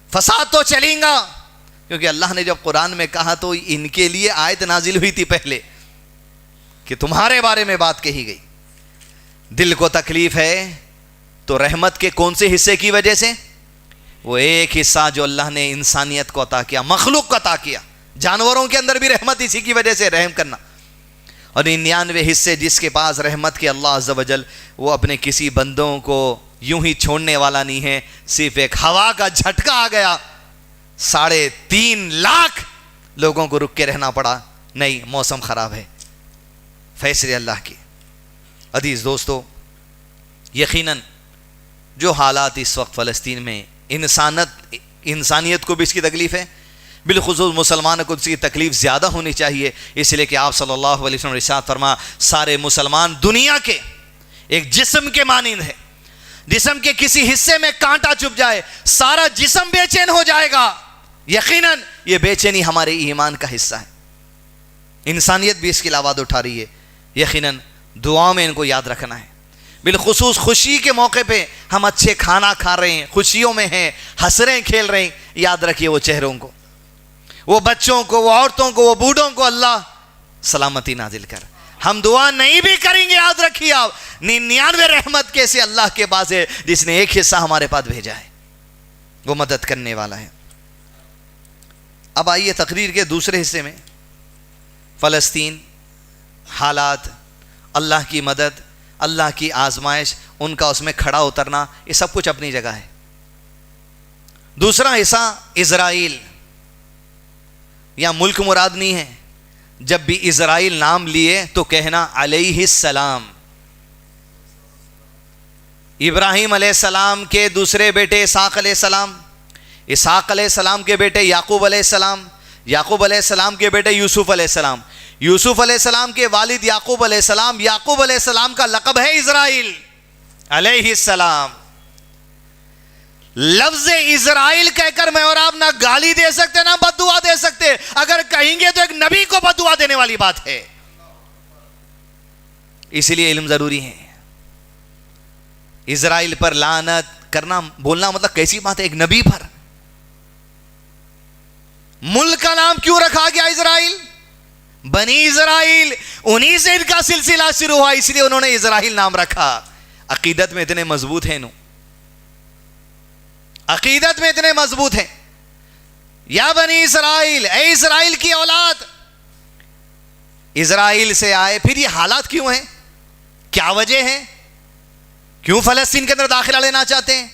فساد تو چلیں گا. کیونکہ اللہ نے جب قرآن میں کہا تو ان کے لیے آیت نازل ہوئی تھی پہلے کہ تمہارے بارے میں بات کہی گئی. دل کو تکلیف ہے تو رحمت کے کون سے حصے کی وجہ سے؟ وہ ایک حصہ جو اللہ نے انسانیت کو عطا کیا، مخلوق کو عطا کیا. جانوروں کے اندر بھی رحمت اسی کی وجہ سے، رحم کرنا. اور 99 حصے جس کے پاس رحمت کے اللہ عز و جل وہ اپنے کسی بندوں کو یوں ہی چھوڑنے والا نہیں ہے. صرف ایک ہوا کا جھٹکا آ گیا 3.5 لاکھ لوگوں کو رک کے رہنا پڑا. نہیں، موسم خراب ہے، فیصلے اللہ کی. عزیز دوستو، یقیناً جو حالات اس وقت فلسطین میں انسانیت کو بھی اس کی تکلیف ہے، بالخصوص مسلمانوں کو اس کی تکلیف زیادہ ہونی چاہیے. اس لیے کہ آپ صلی اللہ علیہ وسلم نے ارشاد فرما سارے مسلمان دنیا کے ایک جسم کے مانند ہے. جسم کے کسی حصے میں کانٹا چبھ جائے سارا جسم بے چین ہو جائے گا. یقیناً یہ بے چینی ہمارے ایمان کا حصہ ہے. انسانیت بھی اس کی آواز اٹھا رہی ہے. یقیناً دعاؤں میں ان کو یاد رکھنا ہے. بالخصوص خوشی کے موقع پہ ہم اچھے کھانا کھا رہے ہیں، خوشیوں میں ہیں، ہنس رہے ہیں، کھیل رہے ہیں. یاد رکھیے وہ چہروں کو، وہ بچوں کو، وہ عورتوں کو، وہ بوڑھوں کو اللہ سلامتی نازل کر. ہم دعا نہیں بھی کریں گے، یاد رکھیے آپ 99 رحمت کیسے اللہ کے پاس ہے جس نے ایک حصہ ہمارے پاس بھیجا ہے. وہ مدد کرنے والا ہے. اب آئیے تقریر کے دوسرے حصے میں. فلسطین، حالات، اللہ کی مدد، اللہ کی آزمائش، ان کا اس میں کھڑا اترنا، یہ سب کچھ اپنی جگہ ہے. دوسرا حصہ اسرائیل. یا ملک مراد نہیں ہے. جب بھی اسرائیل نام لیے تو کہنا علیہ السلام. ابراہیم علیہ السلام کے دوسرے بیٹے اسحاق علیہ السلام، اسحاق علیہ السلام کے بیٹے یعقوب علیہ السلام، یعقوب علیہ السلام کے بیٹے یوسف علیہ السلام، یوسف علیہ السلام کے والد یعقوب علیہ السلام، یعقوب علیہ السلام کا لقب ہے اسرائیل علیہ السلام. لفظ اسرائیل کہہ کر میں اور آپ نہ گالی دے سکتے نہ بد دعا دے سکتے. اگر کہیں گے تو ایک نبی کو بد دعا دینے والی بات ہے. اسی لیے علم ضروری ہے. اسرائیل پر لعنت کرنا، بولنا مطلب کیسی بات ہے؟ ایک نبی پر. ملک کا نام کیوں رکھا گیا اسرائیل؟ بنی اسرائیل، انہی سے ان کا سلسلہ شروع ہوا، اس لیے انہوں نے اسرائیل نام رکھا. عقیدت میں اتنے مضبوط ہیں، عقیدت میں اتنے مضبوط ہیں. یا بنی اسرائیل، اے اسرائیل کی اولاد. اسرائیل سے آئے. پھر یہ حالات کیوں ہیں؟ کیا وجہ ہے؟ کیوں فلسطین کے اندر داخلہ لینا چاہتے ہیں؟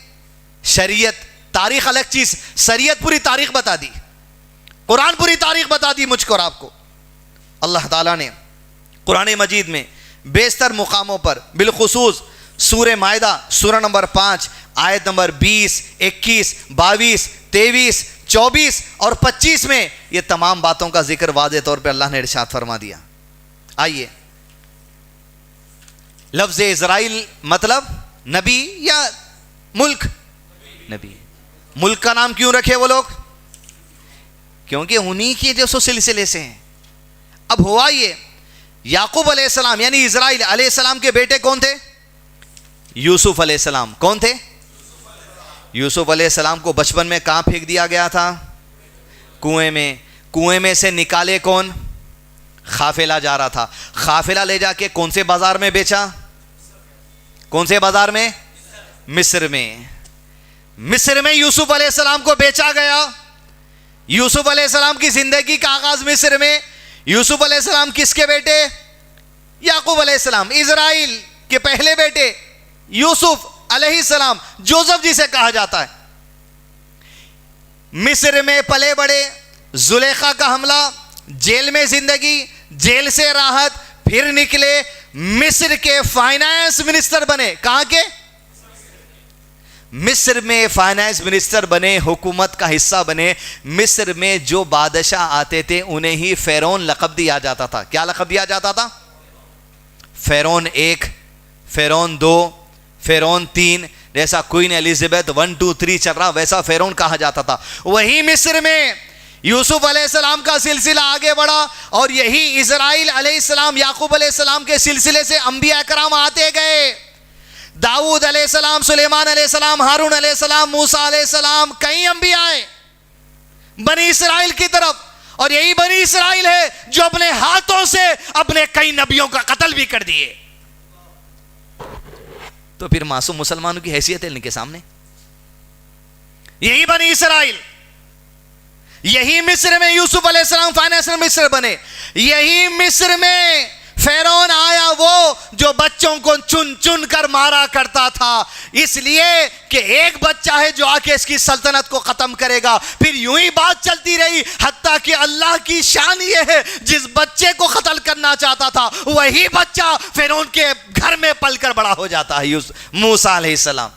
شریعت تاریخ الگ چیز, شریعت پوری تاریخ بتا دی, قرآن پوری تاریخ بتا دی مجھ کو اور آپ کو. اللہ تعالیٰ نے قرآن مجید میں بیشتر مقاموں پر, بالخصوص سورہ مائدہ سورہ نمبر 5 آیت نمبر 20, 21, 22, 23, 24 اور 25 میں یہ تمام باتوں کا ذکر واضح طور پہ اللہ نے ارشاد فرما دیا. آئیے, لفظ اسرائیل مطلب نبی یا ملک؟ نبی. ملک کا نام کیوں رکھے وہ لوگ؟ کیونکہ انہی کے جو سو سلسلے سے ہیں. اب ہوا یہ, یعقوب علیہ السلام یعنی اسرائیل علیہ السلام کے بیٹے کون تھے؟ یوسف علیہ السلام. کون تھے؟ یوسف علیہ السلام کو بچپن میں کہاں پھینک دیا گیا تھا؟ کنویں میں. کنویں میں سے نکالے کون؟ قافلہ جا رہا تھا. قافلہ لے جا کے کون سے بازار میں بیچا؟ کون سے بازار میں؟ مصر میں. مصر میں یوسف علیہ السلام کو بیچا گیا. یوسف علیہ السلام کی زندگی کا آغاز مصر میں. یوسف علیہ السلام کس کے بیٹے؟ یعقوب علیہ السلام, اسرائیل کے پہلے بیٹے یوسف علیہ السلام, جوزف جسے کہا جاتا ہے. مصر میں پلے بڑے, زلیخا کا حملہ, جیل میں زندگی, جیل سے راحت, پھر نکلے مصر کے فائنانس منسٹر بنے. کہاں کے؟ مصر میں فائنانس منسٹر بنے, حکومت کا حصہ بنے. مصر میں جو بادشاہ آتے تھے انہیں ہی فرعون لقب دیا جاتا تھا. کیا لقب دیا جاتا تھا؟ فرعون 1, فرعون 2, فرعون 3, جیسا کوئین ایلیزابتھ 1 2 3 چل رہا ویسا فرعون کہا جاتا تھا. وہی مصر میں یوسف علیہ السلام کا سلسلہ آگے بڑھا, اور یہی اسرائیل علیہ السلام یعقوب علیہ السلام کے سلسلے سے انبیاء کرام آتے گئے. داؤد علیہ السلام, سلیمان علیہ السلام, ہارون علیہ السلام, موسیٰ علیہ السلام, کئی انبیاء آئے بنی اسرائیل کی طرف. اور یہی بنی اسرائیل ہے جو اپنے ہاتھوں سے اپنے کئی نبیوں کا قتل بھی کر دیے. تو پھر معصوم مسلمانوں کی حیثیت ہے ان کے سامنے. یہی بنی اسرائیل, یہی مصر میں یوسف علیہ السلام فائنانشل مصر بنے. یہی مصر میں فرعون آیا, وہ جو بچوں کو چن چن کر مارا کرتا تھا, اس لیے کہ ایک بچہ ہے جو آ کے اس کی سلطنت کو ختم کرے گا. پھر یوں ہی بات چلتی رہی, حتیٰ کہ اللہ کی شان یہ ہے جس بچے کو قتل کرنا چاہتا تھا وہی بچہ فرعون کے گھر میں پل کر بڑا ہو جاتا ہے. موسیٰ علیہ السلام,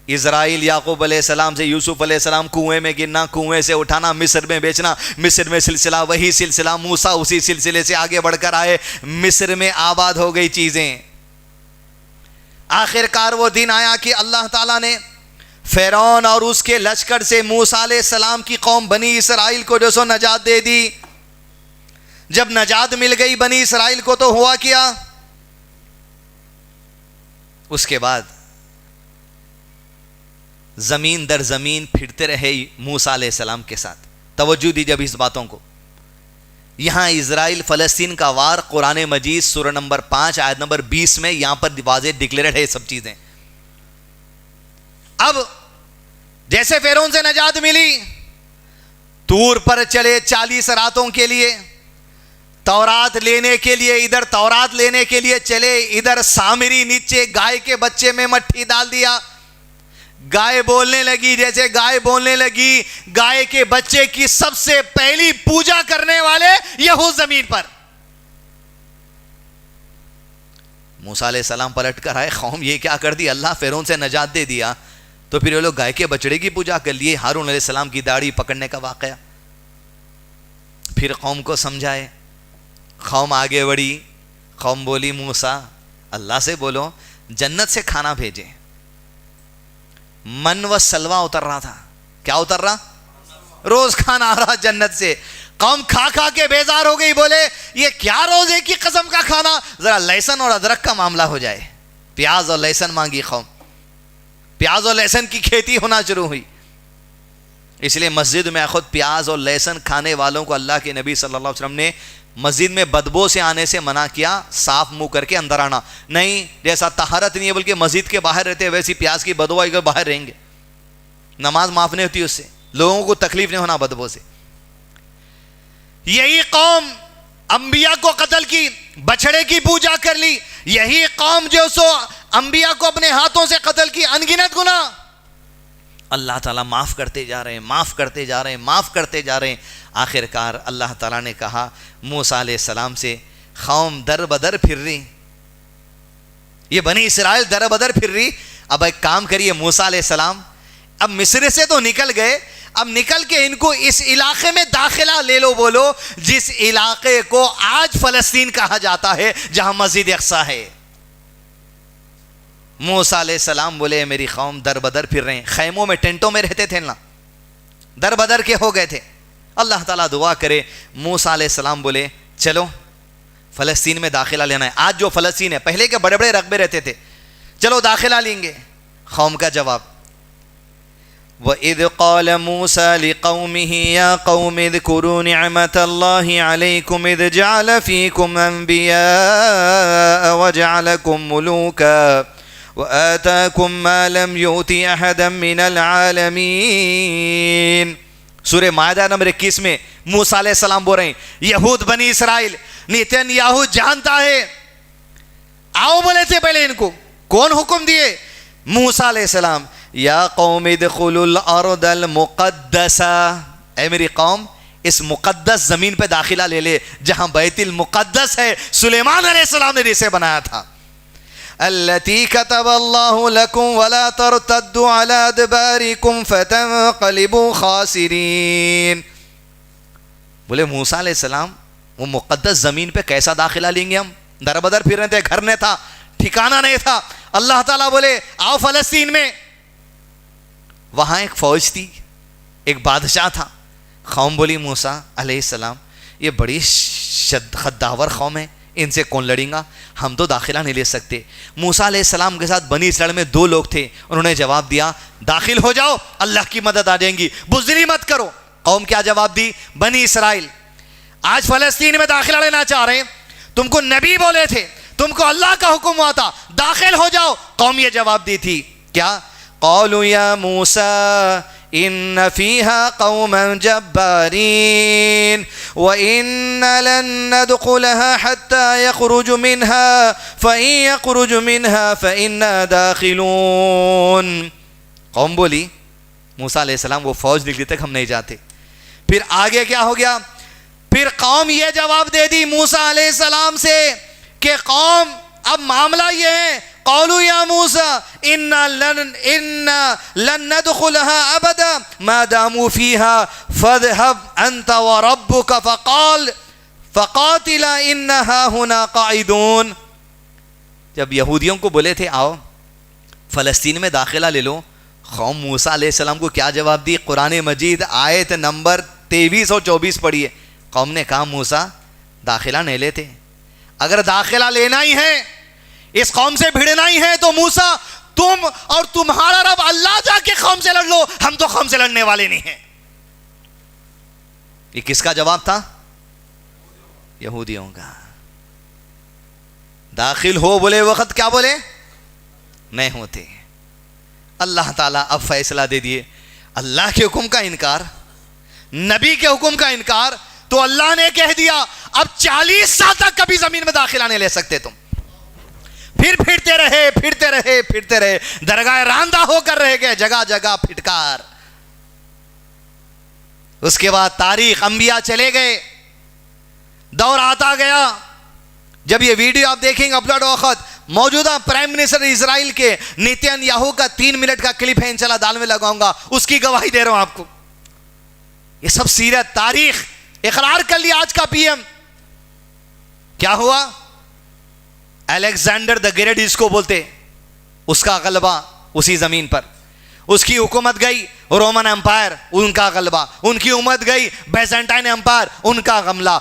اسرائیل یعقوب علیہ السلام سے یوسف علیہ السلام کنویں میں گرنا, کنویں سے اٹھانا, مصر میں بیچنا, مصر میں سلسلہ وہی سلسلہ, موسیٰ اسی سلسلے سے آگے بڑھ کر آئے, مصر میں آباد ہو گئی چیزیں. آخر کار وہ دن آیا کہ اللہ تعالیٰ نے فرعون اور اس کے لشکر سے موسیٰ علیہ السلام کی قوم بنی اسرائیل کو جو سو نجات دے دی. جب نجات مل گئی بنی اسرائیل کو تو ہوا کیا؟ اس کے بعد زمین در زمین پھرتے رہے موسیٰ علیہ السلام کے ساتھ. توجہ دیجیے اب اس باتوں کو. یہاں اسرائیل فلسطین کا وار قرآن مجید سورہ نمبر 5 آیت نمبر 20 میں یہاں پر واضح ڈکلیئرڈ ہے سب چیزیں. اب جیسے فرعون سے نجات ملی, طور پر چلے 40 راتوں کے لیے تورات لینے کے لیے, ادھر تورات لینے کے لیے چلے, ادھر سامری نیچے گائے کے بچے میں مٹھی ڈال دیا, گائے بولنے لگی. جیسے گائے بولنے لگی, گائے کے بچے کی سب سے پہلی پوجا کرنے والے یہود زمین پر. موسیٰ علیہ السلام پلٹ کر آئے, قوم یہ کیا کر دی, اللہ فرعون سے نجات دے دیا. تو پھر یہ لوگ گائے کے بچڑے کی پوجا کر لیے. ہارون علیہ السلام کی داڑھی پکڑنے کا واقعہ. پھر قوم کو سمجھائے, قوم آگے بڑھی, قوم بولی موسیٰ اللہ سے بولو جنت سے کھانا بھیجے. من و سلوا اتر رہا تھا. کیا اتر رہا؟ روز کھانا آ رہا جنت سے. قوم کھا کھا کے بیزار ہو گئی, بولے یہ کیا روز ایک ہی قسم کا کھانا, ذرا لہسن اور ادرک کا معاملہ ہو جائے. پیاز اور لہسن مانگی قوم, پیاز اور لہسن کی کھیتی ہونا شروع ہوئی. اس لیے مسجد میں خود پیاز اور لہسن کھانے والوں کو اللہ کے نبی صلی اللہ علیہ وسلم نے مسجد میں بدبو سے آنے سے منع کیا, صاف منہ کر کے اندر آنا. نہیں, جیسا طہارت نہیں ہے بلکہ مسجد کے باہر رہتے ویسی پیاز کی بدبو آئی کر باہر رہیں گے, نماز معاف نہیں ہوتی اس سے, لوگوں کو تکلیف نہیں ہونا بدبو سے. یہی قوم انبیاء کو قتل کی, بچڑے کی پوجا کر لی. یہی قوم جو سو انبیاء کو اپنے ہاتھوں سے قتل کی, انگنت گناہ. اللہ تعالیٰ معاف کرتے جا رہے ہیں، معاف کرتے جا رہے ہیں، معاف کرتے جا رہے ہیں. آخر کار اللہ تعالیٰ نے کہا موسیٰ علیہ السلام سے، قوم در بدر پھر رہی، یہ بنی اسرائیل در بدر پھر رہی. اب ایک کام کریے موسیٰ علیہ السلام، اب مصر سے تو نکل گئے، اب نکل کے ان کو اس علاقے میں داخلہ لے لو، بولو جس علاقے کو آج فلسطین کہا جاتا ہے، جہاں مسجد اقصیٰ ہے. موسیٰ علیہ السلام بولے میری قوم در بدر پھر رہے ہیں، خیموں میں ٹینٹوں میں رہتے تھے نا، در بدر کے ہو گئے تھے. اللہ تعالیٰ دعا کرے، موسیٰ علیہ السلام بولے چلو فلسطین میں داخلہ لینا ہے. آج جو فلسطین ہے، پہلے کے بڑے بڑے رقبے رہتے تھے، چلو داخلہ لیں گے. قوم کا جواب، وَإِذْ قَالَ مُوسَى لِقَوْمِهِ يَا قَوْمِ اذْكُرُوا نِعْمَةَ اللَّهِ عَلَيْكُمْ إِذْ جَعَلَ فِيكُمْ أَنْبِيَاءَ وَجَعَلَكُمْ مُلُوكًا وَآتَاكُمْ مَا لَمْ يُؤْتِ أَحَدًا مِّنَ الْعَالَمِينَ. سورہ مائدہ نمبر 21 میں موسیٰ علیہ السلام بول رہے ہیں، یہود بنی اسرائیل، نیتن یاہو جانتا ہے، آؤ بولے تھے پہلے ان کو، کون حکم دیے؟ موسیٰ علیہ السلام، یا قوم ادخلوا الارض المقدسہ، اے میری قوم اس مقدس زمین پہ داخلہ لے لے جہاں بیت المقدس ہے، سلیمان علیہ السلام نے جسے بنایا تھا. التی کتب اللہ لکم ولا ترتدوا علی ادبارکم فتنقلبوا خاسرین. بولے موسیٰ علیہ السلام وہ مقدس زمین پہ کیسا داخلہ لیں گے؟ ہم در بدر پھر رہے تھے، گھر نہیں تھا، ٹھکانہ نہیں تھا. اللہ تعالیٰ بولے آؤ فلسطین میں. وہاں ایک فوج تھی، ایک بادشاہ تھا. قوم بولی موسیٰ علیہ السلام یہ بڑی خداور قوم ہے، ان سے کون لڑیں گا، ہم تو داخلہ نہیں لے سکتے. موسیٰ علیہ السلام کے ساتھ بنی اسرائیل میں 2 لوگ تھے، انہوں نے جواب دیا داخل ہو جاؤ، اللہ کی مدد آ جائیں گی، بزدلی مت کرو. قوم کیا جواب دی؟ بنی اسرائیل آج فلسطین میں داخلہ لینا چاہ رہے ہیں، تم کو نبی بولے تھے، تم کو اللہ کا حکم ہوا تھا، داخل ہو جاؤ. قوم یہ جواب دی تھی کیا؟ قالوا یا موسیٰ ان فیہا قوما جبارین وان لن ندخلها حتى يخرج منها فإن يخرج منها فإنا داخلون. قوم بولی موسیٰ علیہ السلام وہ فوج نکلی تک ہم نہیں جاتے. پھر آگے کیا ہو گیا؟ پھر قوم یہ جواب دے دی موسیٰ علیہ السلام سے کہ قوم اب معاملہ یہ ہے، قالوا یا موسیٰ انا لن ندخلها ابدا ما داموا فيها فاذهب انت وربك فقاتلا انها هنا قاعدون. جب یہودیوں کو بولے تھے آؤ فلسطین میں داخلہ لے لو، قوم موسیٰ علیہ السلام کو کیا جواب دی؟ قرآن مجید آیت نمبر 23 اور 24 پڑھیے. قوم نے کہا موسیٰ داخلہ نہیں لیتے، اگر داخلہ لینا ہی ہے، اس قوم سے بھڑنا ہی ہے تو موسیٰ تم اور تمہارا رب اللہ جا کے قوم سے لڑ لو، ہم تو قوم سے لڑنے والے نہیں ہیں. یہ کس کا جواب تھا؟ یہودیوں کا. داخل ہو بولے وقت کیا بولے؟ نہیں ہوتے. اللہ تعالیٰ اب فیصلہ دے دیے، اللہ کے حکم کا انکار، نبی کے حکم کا انکار، تو اللہ نے کہہ دیا اب 40 سال تک کبھی زمین میں داخلہ نہیں لے سکتے تم. پھر پھرتے رہے، درگاہ راندہ ہو کر رہ گئے، جگہ جگہ پھٹکار. اس کے بعد تاریخ انبیاء چلے گئے، دور آتا گیا. جب یہ ویڈیو آپ دیکھیں گے اپلوڈ وقت، موجودہ پرائم منسٹر اسرائیل کے نیتن یاہو کا 3 منٹ کا کلپ ہے، انشاءاللہ دال میں لگاؤں گا، اس کی گواہی دے رہا ہوں آپ کو. یہ سب سیرت تاریخ اقرار کر لیا. آج کا پی ایم کیا ہوا؟ الیگزینڈر دا گریٹ جس کو بولتے، اس کا غلبہ اسی زمین پر. اس کی حکومت گئی رومن امپائر، ان کا غلبہ. ان کی حکومت گئی بیزنٹائن امپائر، ان کا غملہ.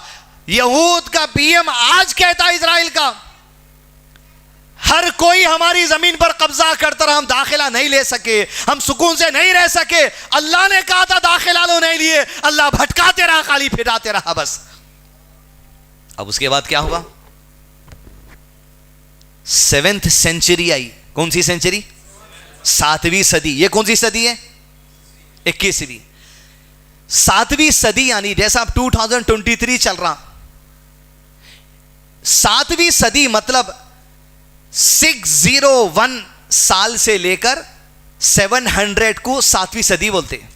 یہود کا پی ایم آج کہتا ہے اسرائیل کا ہر کوئی ہماری زمین پر قبضہ کرتا رہا، ہم داخلہ نہیں لے سکے، ہم سکون سے نہیں رہ سکے. اللہ نے کہا تھا داخلہ لو، نہیں لیے، اللہ بھٹکاتے رہا، خالی پھراتے رہا بس. اب اس کے بعد کیا ہوا؟ 7th century I. کون سی سینچری؟ 7ویں صدی. یہ کون سی صدی ہے؟ 21ویں. 7ویں صدی یعنی جیسا اب 2023 چل رہا، 7ویں صدی مطلب 601 سال سے لے کر 700 کو 7ویں صدی بولتے ہیں.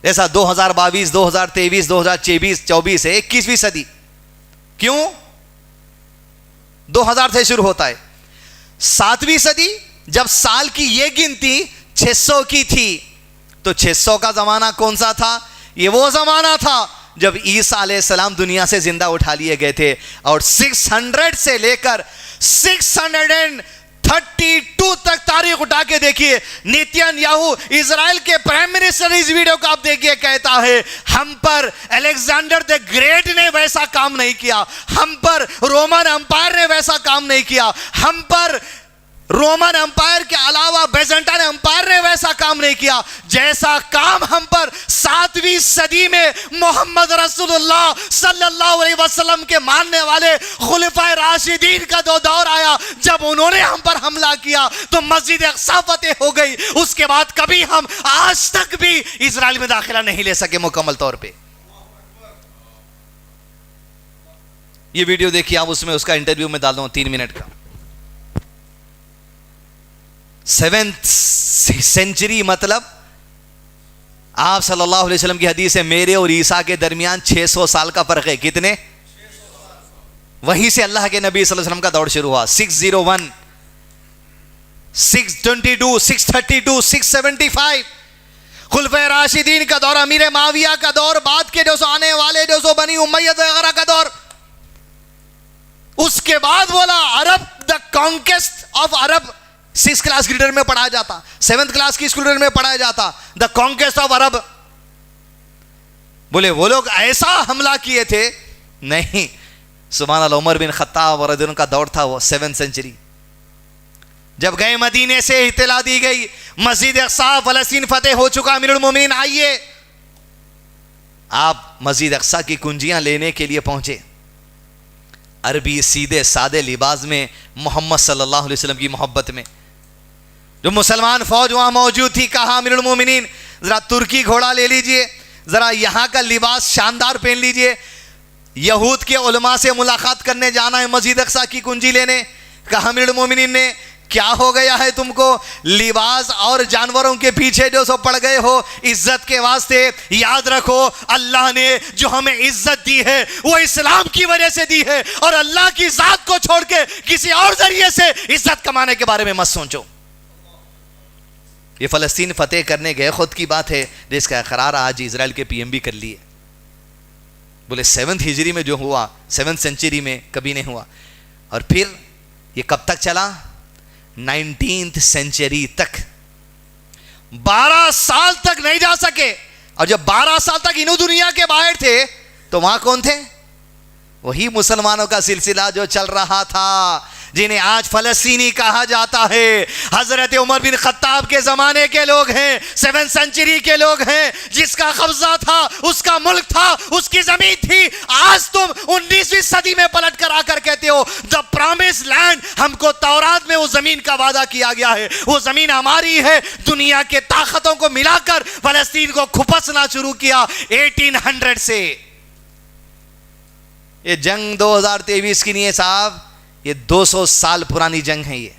جیسا 2022 2023 2024 24 ہے 21ویں صدی. کیوں؟ 2000 سے شروع ہوتا ہے. 7ویں صدی جب سال کی یہ گنتی 600 کی تھی تو 600 کا زمانہ کون سا تھا؟ یہ وہ زمانہ تھا جب عیسیٰ علیہ السلام دنیا سے زندہ اٹھا لیے گئے تھے. اور 600 سے لے کر 632 تک تاریخ اٹھا کے دیکھیے. نیتن یاہو اسرائیل کے پرائم منسٹر اس ویڈیو کو آپ دیکھیے کہتا ہے ہم پر الیگزینڈر دی گریٹ نے ویسا کام نہیں کیا, ہم پر رومن امپائر نے ویسا کام نہیں کیا, ہم پر رومن امپائر کے علاوہ بیزنٹائن امپائر نے ویسا کام نہیں کیا جیسا کام ہم پر 7ویں صدی میں محمد رسول اللہ صلی اللہ علیہ وسلم کے ماننے والے خلفائے راشدین کا دور آیا. جب انہوں نے ہم پر حملہ کیا تو مسجد اقصی فتح ہو گئی. اس کے بعد کبھی ہم آج تک بھی اسرائیل میں داخلہ نہیں لے سکے مکمل طور پہ. یہ ویڈیو دیکھیے آپ, اس میں اس کا انٹرویو میں ڈال دوں 3 منٹ کا. 7th سینچری مطلب آپ صلی اللہ علیہ وسلم کی حدیث ہے میرے اور عیسیٰ کے درمیان 600 سال کا فرق ہے. کتنے؟ وہیں سے اللہ کے نبی صلی اللہ علیہ وسلم کا دور شروع ہوا. 601 622 632 675 خلفائے راشدین کا دور, امیر معاویہ کا دور, بعد کے جو سو آنے والے جو سو بنی امیہ وغیرہ کا دور. اس کے بعد بولا عرب, دا کانکیسٹ آف عرب 6 کلاس گریڈر میں پڑھایا جاتا, 7th کلاس کی اسکول میں پڑھایا جاتا. دا کانکیسٹ آف عرب. بولے وہ لوگ ایسا حملہ کیے تھے؟ نہیں. سبحان اللہ, عمر بن خطاب رضی اللہ عنہ کا دور تھا وہ 7th سینچری. جب گئے مدینے سے اطلاع دی گئی مسجد اقصی فلسطین فتح ہو چکا, امیر المومنین آئیے. آپ مسجد اقصی کی کنجیاں لینے کے لیے پہنچے. عربی سیدھے سادے لباس میں, محمد صلی اللہ علیہ وسلم کی محبت میں. جو مسلمان فوج وہاں موجود تھی کہا امیر المومنین ذرا ترکی گھوڑا لے لیجئے, ذرا یہاں کا لباس شاندار پہن لیجئے. یہود کے علماء سے ملاقات کرنے جانا ہے مسجد اقصی کی کنجی لینے. کہا امیر المومنین نے کیا ہو گیا ہے تم کو؟ لباس اور جانوروں کے پیچھے جو سو پڑ گئے ہو. عزت کے واسطے یاد رکھو اللہ نے جو ہمیں عزت دی ہے وہ اسلام کی وجہ سے دی ہے, اور اللہ کی ذات کو چھوڑ کے کسی اور ذریعے سے عزت کمانے کے بارے میں مت سوچو. یہ فلسطین فتح کرنے گئے خود کی بات ہے جس کا اقرار آج اسرائیل کے پی ایم بھی کر لیے. بولے 7th ہجری میں جو ہوا 7th سینچری میں کبھی نہیں ہوا. اور پھر یہ کب تک چلا؟ 19th سینچری تک. 12 سال تک نہیں جا سکے. اور جب 12 سال تک انہوں دنیا کے باہر تھے تو وہاں کون تھے؟ وہی مسلمانوں کا سلسلہ جو چل رہا تھا, جنہیں آج فلسطینی کہا جاتا ہے. حضرت عمر بن خطاب کے زمانے کے لوگ ہیں, 7th سینچری کے لوگ ہیں, جس کا قبضہ تھا, اس کا ملک تھا, اس کی زمین تھی. آج تم 19ویں صدی میں پلٹ کر آ کر کہتے ہو the promised land, ہم کو تورات میں وہ زمین کا وعدہ کیا گیا ہے, وہ زمین ہماری ہے. دنیا کے طاقتوں کو ملا کر فلسطین کو کھپسنا شروع کیا 1800 سے. یہ جنگ 2023 کی نہیں ہے صاحب, یہ 200 سال پرانی جنگ ہے. یہ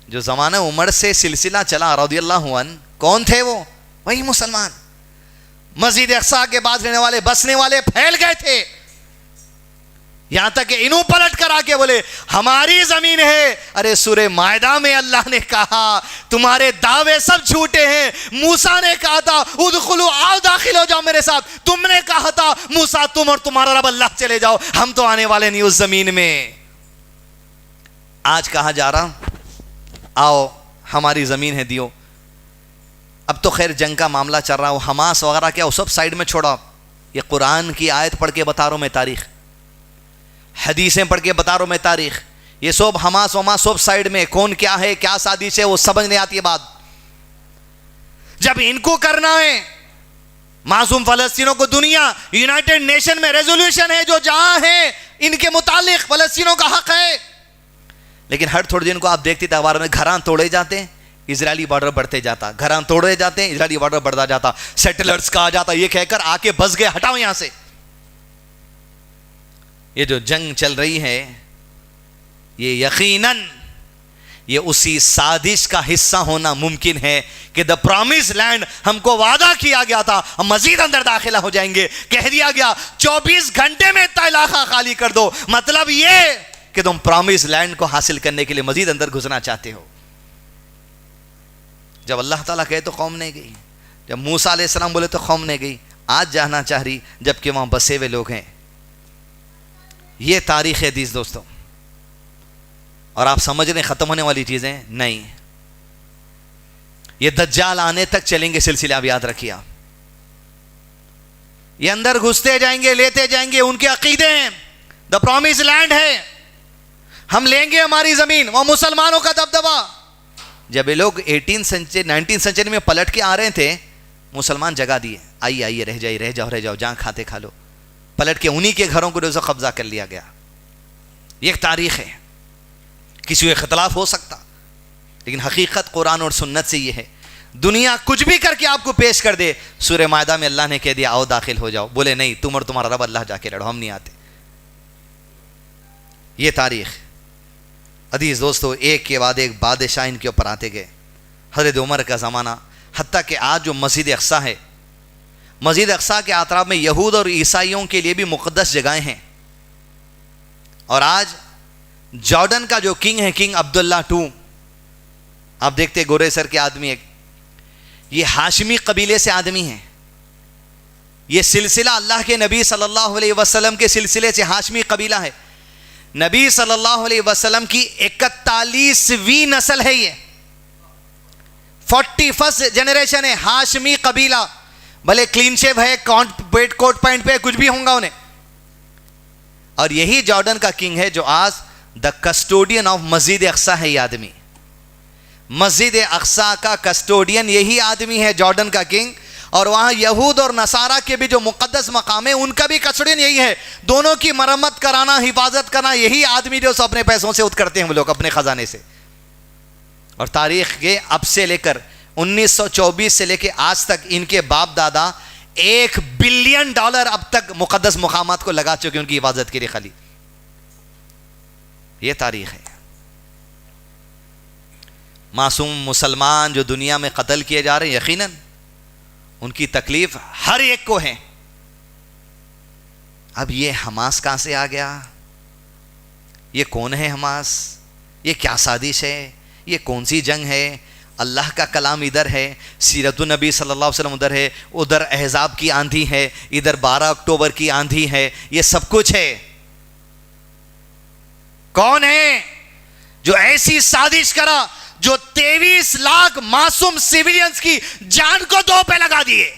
جو زمانہ عمر سے سلسلہ چلا رضی اللہ عنہ, کون تھے وہ؟ وہی مسلمان. مسجد اقصی کے بعد رہنے والے بسنے والے پھیل گئے تھے, یہاں تک کہ انہوں پلٹ کر آ کے بولے ہماری زمین ہے. ارے سورہ مائدہ میں اللہ نے کہا تمہارے دعوے سب جھوٹے ہیں. موسیٰ نے کہا تھا ادخلوا, آؤ داخل ہو جاؤ میرے ساتھ. تم نے کہا تھا موسیٰ تم اور تمہارا رب اللہ چلے جاؤ, ہم تو آنے والے نہیں اس زمین میں. آج کہا جا رہا آؤ ہماری زمین ہے دیو. اب تو خیر جنگ کا معاملہ چل رہا, وہ حماس وغیرہ کیا وہ سب سائڈ میں چھوڑا. یہ قرآن کی آیت پڑھ کے بتا رہا ہوں میں تاریخ, حدیثیں پڑھ کے بتا رہا ہوں میں تاریخ. یہ سب حماس وما سب سائڈ میں, کون کیا ہے کیا سازش ہے وہ سمجھ نہیں آتی ہے بات. جب ان کو کرنا ہے معصوم فلسطینوں کو, دنیا یونائٹڈ نیشن میں ریزولوشن ہے جو جہاں ہے ان کے متعلق فلسطینوں کا حق ہے, لیکن ہر تھوڑے دن کو آپ دیکھتے تھے اخبار میں گھراں توڑے جاتے ہیں, اسرائیلی بارڈر بڑھتے جاتا, گھراں توڑے جاتے ہیں, اسرائیلی بارڈر بڑھتا جاتا. سیٹلرز کہا جاتا, یہ کہہ کر آ کے بس گئے, ہٹاؤ یہاں سے. یہ جو جنگ چل رہی ہے یہ یقیناً یہ اسی سازش کا حصہ ہونا ممکن ہے کہ دا پرامس لینڈ ہم کو وعدہ کیا گیا تھا ہم مزید اندر داخلہ ہو جائیں گے, کہہ دیا گیا 24 گھنٹے میں اتنا علاقہ خالی کر دو. مطلب یہ کہ تم پرامس لینڈ کو حاصل کرنے کے لیے مزید اندر گھسنا چاہتے ہو. جب اللہ تعالیٰ کہے تو قوم نہیں گئی, جب موسیٰ علیہ السلام بولے تو قوم نہیں گئی, آج جانا چاہ رہی جبکہ وہاں بسے ہوئے لوگ ہیں. یہ تاریخ حدیث دوستوں. اور آپ سمجھ رہے ہیں ختم ہونے والی چیزیں نہیں, یہ دجال آنے تک چلیں گے سلسلہ. آپ یاد رکھیے, آپ یہ اندر گھستے جائیں گے, لیتے جائیں گے. ان کے عقیدے ہیں دا پرومس لینڈ ہے, ہم لیں گے ہماری زمین, وہ مسلمانوں کا دبدبا. جب یہ لوگ 19 سینچری میں پلٹ کے آ رہے تھے, مسلمان جگہ دیے, آئیے آئیے رہ جاؤ جہاں کھاتے کھا لو. پلٹ کے انہی کے گھروں کو جو قبضہ کر لیا گیا. یہ ایک تاریخ ہے, کسی کو اختلاف ہو سکتا, لیکن حقیقت قرآن اور سنت سے یہ ہے. دنیا کچھ بھی کر کے آپ کو پیش کر دے, سورہ مائدہ میں اللہ نے کہہ دیا آؤ داخل ہو جاؤ, بولے نہیں تم اور تمہارا رب اللہ جا کے لڑو, ہم نہیں آتے. یہ تاریخ. عزیز دوستو, ایک کے بعد ایک بادشاہ ان کے اوپر آتے گئے. حضرت عمر کا زمانہ, حتیٰ کہ آج جو مسجد اقصیٰ ہے, مسجد اقصیٰ کے اطراف میں یہود اور عیسائیوں کے لیے بھی مقدس جگہیں ہیں. اور آج جارڈن کا جو کنگ ہے, کنگ عبداللہ II, آپ دیکھتے گورے سر کے آدمی, ایک یہ ہاشمی قبیلے سے آدمی ہیں. یہ سلسلہ اللہ کے نبی صلی اللہ علیہ وسلم کے سلسلے سے ہاشمی قبیلہ ہے. نبی صلی اللہ علیہ وسلم کی 41ویں نسل ہے, یہ 41st جنریشن ہے. ہاشمی قبیلہ, بھلے کلین شیو ہے, کوٹ پینٹ پہ کچھ بھی ہوں گا انہیں. اور یہی جارڈن کا کنگ ہے جو آج دا کسٹوڈین آف مسجد اقصیٰ ہے. یہ آدمی مسجد اقصیٰ کا کسٹوڈین یہی آدمی ہے, جارڈن کا کنگ. اور وہاں یہود اور نصارہ کے بھی جو مقدس مقام ہے ان کا بھی کسٹوڈین یہی ہے. دونوں کی مرمت کرانا, حفاظت کرنا یہی آدمی جو اپنے پیسوں سے کرتے ہیں وہ لوگ اپنے خزانے سے. اور تاریخ کے اب سے لے کر 1924 سے لے کے آج تک ان کے باپ دادا $1 بلین اب تک مقدس مقامات کو لگا چکے ان کی حفاظت کے لیے خالی. یہ تاریخ ہے. معصوم مسلمان جو دنیا میں قتل کیے جا رہے ہیں, یقیناً ان کی تکلیف ہر ایک کو ہے. اب یہ حماس کہاں سے آ گیا, یہ کون ہے حماس, یہ کیا سازش ہے, یہ کون سی جنگ ہے. اللہ کا کلام ادھر ہے, سیرت النبی صلی اللہ علیہ وسلم ادھر ہے, ادھر احزاب کی آندھی ہے, ادھر 12 اکتوبر کی آندھی ہے. یہ سب کچھ ہے. کون ہے جو ایسی سازش کرا جو 23 لاکھ معصوم سیویلینز کی جان کو دو پہ لگا دیے؟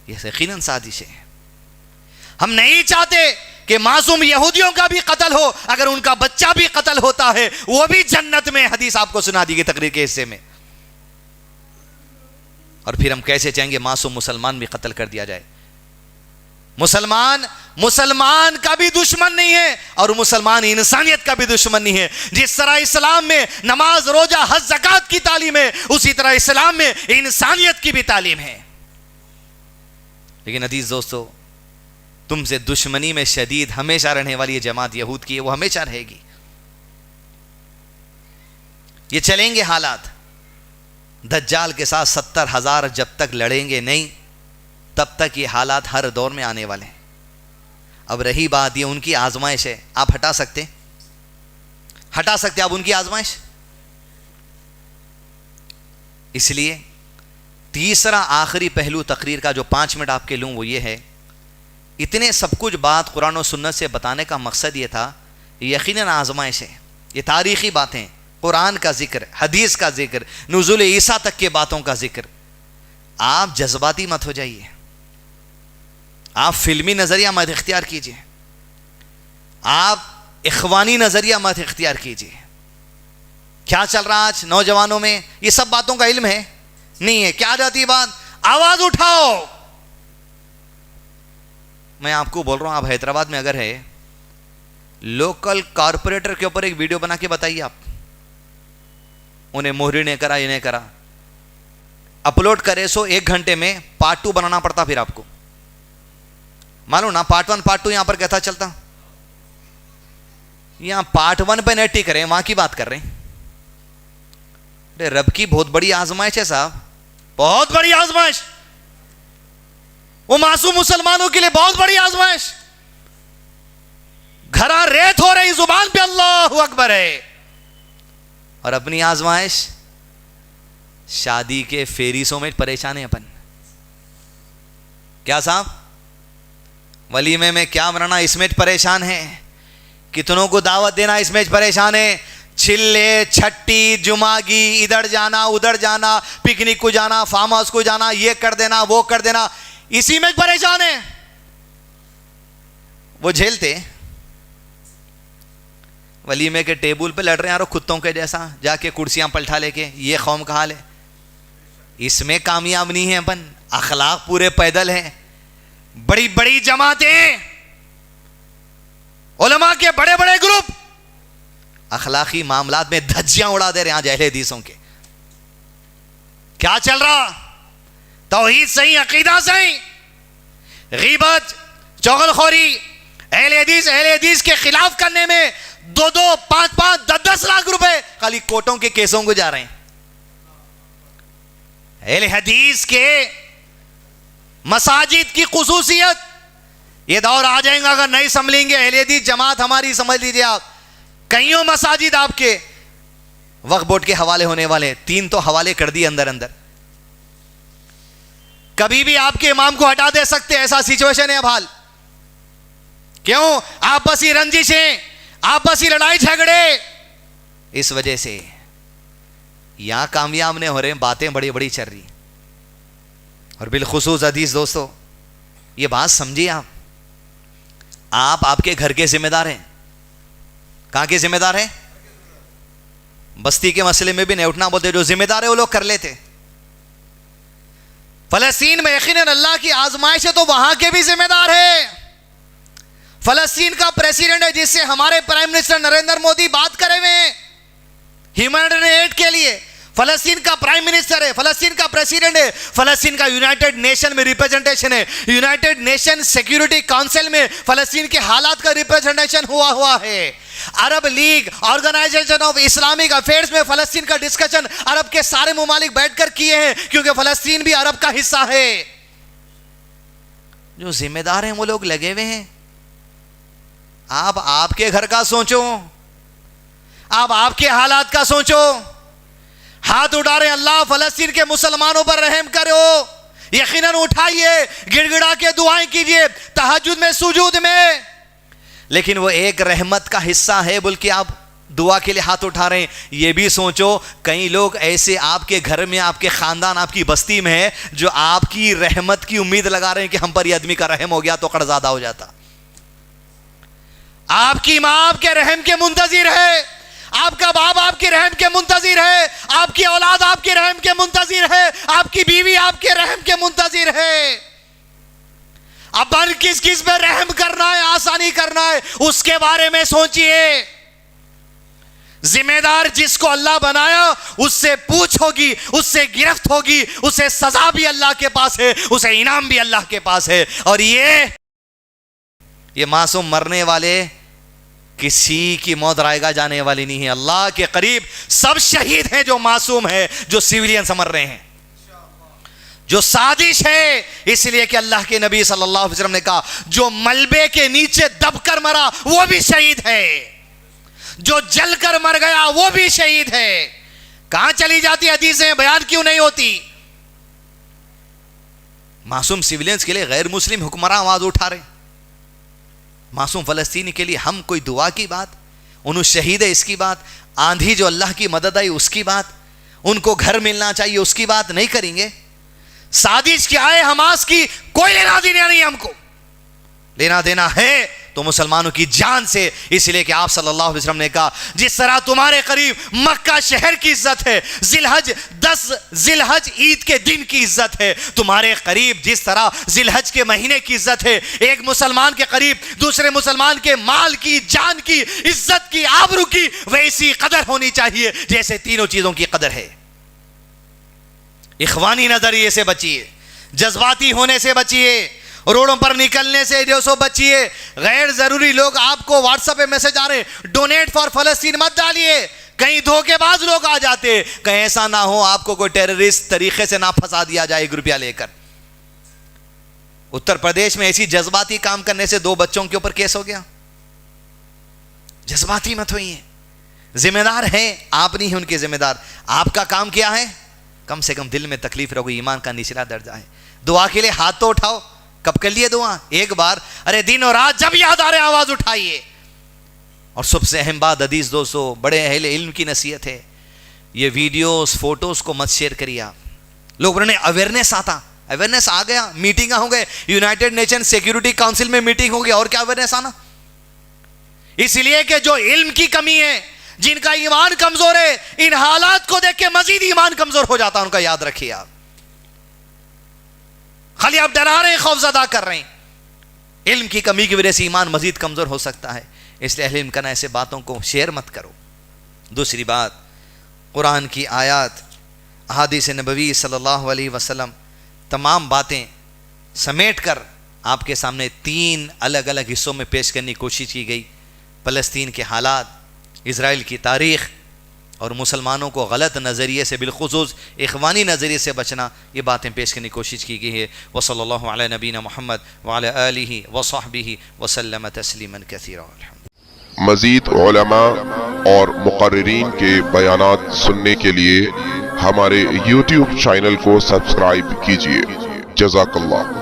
یہ یقیناً سازش ہے. ہم نہیں چاہتے کہ معصوم یہودیوں کا بھی قتل ہو, اگر ان کا بچہ بھی قتل ہوتا ہے وہ بھی جنت میں. حدیث آپ کو سنا دی گئی تقریر کے حصے میں. اور پھر ہم کیسے چاہیں گے معصوم مسلمان بھی قتل کر دیا جائے؟ مسلمان کا بھی دشمن نہیں ہے اور مسلمان انسانیت کا بھی دشمن نہیں ہے. جس طرح اسلام میں نماز, روزہ, حج, زکوٰۃ کی تعلیم ہے, اسی طرح اسلام میں انسانیت کی بھی تعلیم ہے. لیکن عزیز دوستو, تم سے دشمنی میں شدید ہمیشہ رہنے والی یہ جماعت یہود کی ہے, وہ ہمیشہ رہے گی. یہ چلیں گے حالات. دجال کے ساتھ 70,000 جب تک لڑیں گے نہیں, تب تک یہ حالات ہر دور میں آنے والے ہیں. اب رہی بات یہ ان کی آزمائش ہے, آپ ہٹا سکتے آپ ان کی آزمائش. اس لیے تیسرا آخری پہلو تقریر کا جو 5 منٹ آپ کے لوں وہ یہ ہے, اتنے سب کچھ بات قرآن و سنت سے بتانے کا مقصد یہ تھا, یقیناً آزمائش ہے. یہ تاریخی باتیں, قرآن کا ذکر, حدیث کا ذکر, نزول عیسیٰ تک کے باتوں کا ذکر. آپ جذباتی مت ہو جائیے, آپ فلمی نظریہ مت اختیار کیجیے, آپ اخوانی نظریہ مت اختیار کیجیے. کیا چل رہا آج نوجوانوں میں, یہ سب باتوں کا علم ہے نہیں ہے. کیا جاتی بات, آواز اٹھاؤ. میں آپ کو بول رہا ہوں, آپ حیدرآباد میں اگر ہے, لوکل کارپوریٹر کے اوپر ایک ویڈیو بنا کے بتائیے آپ, انہیں موہری نے کرا, یہ نہیں کرا, اپلوڈ کرے سو 1 گھنٹے میں پارٹ 2 بنانا پڑتا. پھر آپ کو معلوم نا, پارٹ 1 پارٹ 2 یہاں پر کہتا چلتا. یہاں پارٹ 1 پہ نیٹی کریں, وہاں کی بات کر رہے ہیں. رب کی بہت بڑی آزمائش ہے صاحب, بہت بڑی آزمائش, وہ معصوم مسلمانوں کے لیے بہت بڑی آزمائش. گھرا ریت ہو رہی زبان پہ اللہ اکبر ہے, اور اپنی آزمائش شادی کے فیریسوں میں پریشان ہیں اپن. کیا صاحب ولیمے میں کیا بنانا اس میں پریشان ہیں, کتنوں کو دعوت دینا اس میں پریشان ہیں, چھلے چھٹی جمعگی ادھر جانا ادھر جانا, پکنک کو جانا, فارم ہاؤس کو جانا, یہ کر دینا وہ کر دینا, اسی میں پریشان ہیں. وہ جھیلتے ولیمے کے ٹیبل پہ لڑ رہے ہیں یارو کتوں کے جیسا, جا کے کرسیاں پلٹا لے کے, یہ قوم کا حال ہے. اس میں کامیاب نہیں ہیں اپن, اخلاق پورے پیدل ہیں. بڑی بڑی جماعتیں, علماء کے بڑے بڑے گروپ اخلاقی معاملات میں دھجیاں اڑا دے رہے ہیں. آج اہل حدیثوں کے کیا چل رہا, توحید صحیح, عقیدہ صحیح, غیبت چغل خوری, اہل حدیث کے خلاف کرنے میں 2-2, 5-5, 10-10 لاکھ روپے خالی کوٹوں کے کیسوں کو جا رہے ہیں. اہل حدیث کے مساجد کی خصوصیت, یہ دور آ جائیں گا اگر نہیں سنبھلیں گے اہل حدیث جماعت ہماری, سمجھ لیجیے آپ, کئیوں مساجد آپ کے وقف بورڈ کے حوالے ہونے والے, 3 تو حوالے کر دیے اندر اندر. کبھی بھی آپ کے امام کو ہٹا دے سکتے, ایسا سچویشن ہے اب حال. کیوں؟ آپسی رنجشیں, آپسی لڑائی جھگڑے, اس وجہ سے یہاں کامیاب نہیں ہو رہے, باتیں بڑی بڑی چل رہی. اور بالخصوص حدیث دوستو, یہ بات سمجھیے آپ آپ کے گھر کے ذمہ دار ہیں. کہاں کے ذمہ دار ہیں؟ بستی کے مسئلے میں بھی نہیں اٹھنا بولتے, جو ذمہ دار ہے وہ لوگ کر لیتے. فلسطین میں یقیناً اللہ کی آزمائش ہے تو وہاں کے بھی ذمہ دار ہے. فلسطین کا پریسیڈنٹ ہے جس سے ہمارے پرائم منسٹر نریندر مودی بات کرے ہوئے ہیں ہیومینٹرین ایڈ کے لیے. فلسطین کا پرائم منسٹر ہے, فلسطین کا پریسیڈنٹ ہے, فلسطین کا یونائٹڈ نیشن میں ریپرزنٹیشن ہے, یونائٹڈ نیشن سیکیورٹی کاؤنسل میں فلسطین کے حالات کا ریپرزنٹیشن ہوا ہے. Arab League, Organisation of Islamic Affairs میں فلسطین کا ڈسکشن عرب کے سارے ممالک بیٹھ کر کیے ہیں, کیونکہ فلسطین بھی عرب کا حصہ ہے. جو ذمہ دار ہیں وہ لوگ لگے ہوئے ہیں. آپ کے گھر کا سوچو, آپ کے حالات کا سوچو. ہاتھ اٹھا رہے, اللہ فلسطین کے مسلمانوں پر رحم کرو, یقیناً اٹھائیے, گڑ گڑا کے دعائیں کیجئے تہجد میں, سجود میں. لیکن وہ ایک رحمت کا حصہ ہے, بلکہ آپ دعا کے لیے ہاتھ اٹھا رہے ہیں. یہ بھی سوچو کئی لوگ ایسے آپ کے گھر میں, آپ کے خاندان, آپ کی بستی میں ہے جو آپ کی رحمت کی امید لگا رہے ہیں کہ ہم پر یہ آدمی کا رحم ہو گیا تو قرض ادا ہو جاتا. آپ کی ماں آپ کے رحم کے منتظر ہے, آپ کا باپ آپ کے رحم کے منتظر ہے, آپ کی اولاد آپ کے رحم کے منتظر ہے, آپ کی بیوی آپ کے رحم کے منتظر ہے. اپن کس کس پہ رحم کرنا ہے, آسانی کرنا ہے, اس کے بارے میں سوچئے. ذمہ دار جس کو اللہ بنایا اس سے پوچھ ہوگی, اس سے گرفت ہوگی, اسے سزا بھی اللہ کے پاس ہے, اسے انعام بھی اللہ کے پاس ہے. اور یہ معصوم مرنے والے کسی کی موت رائے گا جانے والی نہیں ہے. اللہ کے قریب سب شہید ہیں جو معصوم ہیں, جو سیویلین مر رہے ہیں, جو سازش ہے. اس لیے کہ اللہ کے نبی صلی اللہ علیہ وسلم نے کہا جو ملبے کے نیچے دب کر مرا وہ بھی شہید ہے, جو جل کر مر گیا وہ بھی شہید ہے. کہاں چلی جاتی حدیثیں, بیان کیوں نہیں ہوتی؟ معصوم سیویلینز کے لیے غیر مسلم حکمراں آواز اٹھا رہے ہیں. معصوم فلسطینی کے لیے ہم کوئی دعا کی بات, انہوں شہید ہے اس کی بات, آندھی جو اللہ کی مدد آئی اس کی بات, ان کو گھر ملنا چاہیے اس کی بات نہیں کریں گے. سازش کیا ہے حماس کی, کوئی لینا دینا نہیں, ہم کو لینا دینا ہے تو مسلمانوں کی جان سے. اس لیے کہ آپ صلی اللہ علیہ وسلم نے کہا جس طرح تمہارے قریب مکہ شہر کی عزت ہے, ذی الحج عید کے دن کی عزت ہے, تمہارے قریب جس طرح ذی الحج کے مہینے کی عزت ہے, ایک مسلمان کے قریب دوسرے مسلمان کے مال کی, جان کی, عزت کی, آبرو کی ویسی قدر ہونی چاہیے جیسے تینوں چیزوں کی قدر ہے. اخوانی نظریے سے بچیے, جذباتی ہونے سے بچیے, روڈوں پر نکلنے سے جو سو بچیے. غیر ضروری لوگ آپ کو واٹس ایپ پہ میسج آ رہے ہیں, ڈونیٹ فار فلسطین مت ڈالیے, کہیں دھوکے باز لوگ آ جاتے, کہیں ایسا نہ ہو آپ کو کوئی ٹیررسٹ طریقے سے نہ پھنسا دیا جائے 1 روپیہ لے کر. اتر پردیش میں ایسی جذباتی کام کرنے سے 2 بچوں کے اوپر کیس ہو گیا. جذباتی مت ہوئی ہیں, ذمہ دار ہیں آپ, نہیں ہیں ان کے ذمہ دار. آپ کا کام کیا ہے؟ کم سے کم دل میں تکلیف رکھو, ایمان کا نچلا درجہ ہے. دعا کے لیے ہاتھ تو اٹھاؤ. کب کر لیے دعا؟ ایک بار. ارے دن اور رات جب یاد آ رہے آواز اٹھائیے. اور سب سے اہم بات عزیز دوستو, بڑے اہل علم کی نصیحت ہے, یہ ویڈیوز فوٹوز کو مت شیئر کریے آپ. لوگوں نے اویئرنیس اویئرنیس آ گیا, میٹنگ ہو گئے, یونائٹڈ نیشن سیکیورٹی کاؤنسل میں میٹنگ ہو گئی, اور کیا اویئرنیس آنا. اس لیے کہ جو علم کی کمی ہے, جن کا ایمان کمزور ہے, ان حالات کو دیکھ کے مزید ایمان کمزور ہو جاتا, ان کا یاد رکھیے آپ. خالی آپ ڈرا رہے ہیں, خوف زدہ کر رہے ہیں. علم کی کمی کی وجہ سے ایمان مزید کمزور ہو سکتا ہے. اس لیے اہل علم کا ایسے باتوں کو شیئر مت کرو. دوسری بات, قرآن کی آیات, احادیث نبوی صلی اللہ علیہ وسلم, تمام باتیں سمیٹ کر آپ کے سامنے 3 الگ الگ حصوں میں پیش کرنے کی کوشش کی گئی. فلسطین کے حالات, اسرائیل کی تاریخ, اور مسلمانوں کو غلط نظریے سے, بالخصوص اخوانی نظریے سے بچنا, یہ باتیں پیش کرنے کی کوشش کی گئی ہے. وصلی اللہ علی نبینا محمد وعلی آلہ وصحبہ وسلم تسلیما کثیرا. مزید علماء اور مقررین کے بیانات سننے کے لیے ہمارے YouTube چینل کو سبسکرائب کیجیے. جزاک اللہ.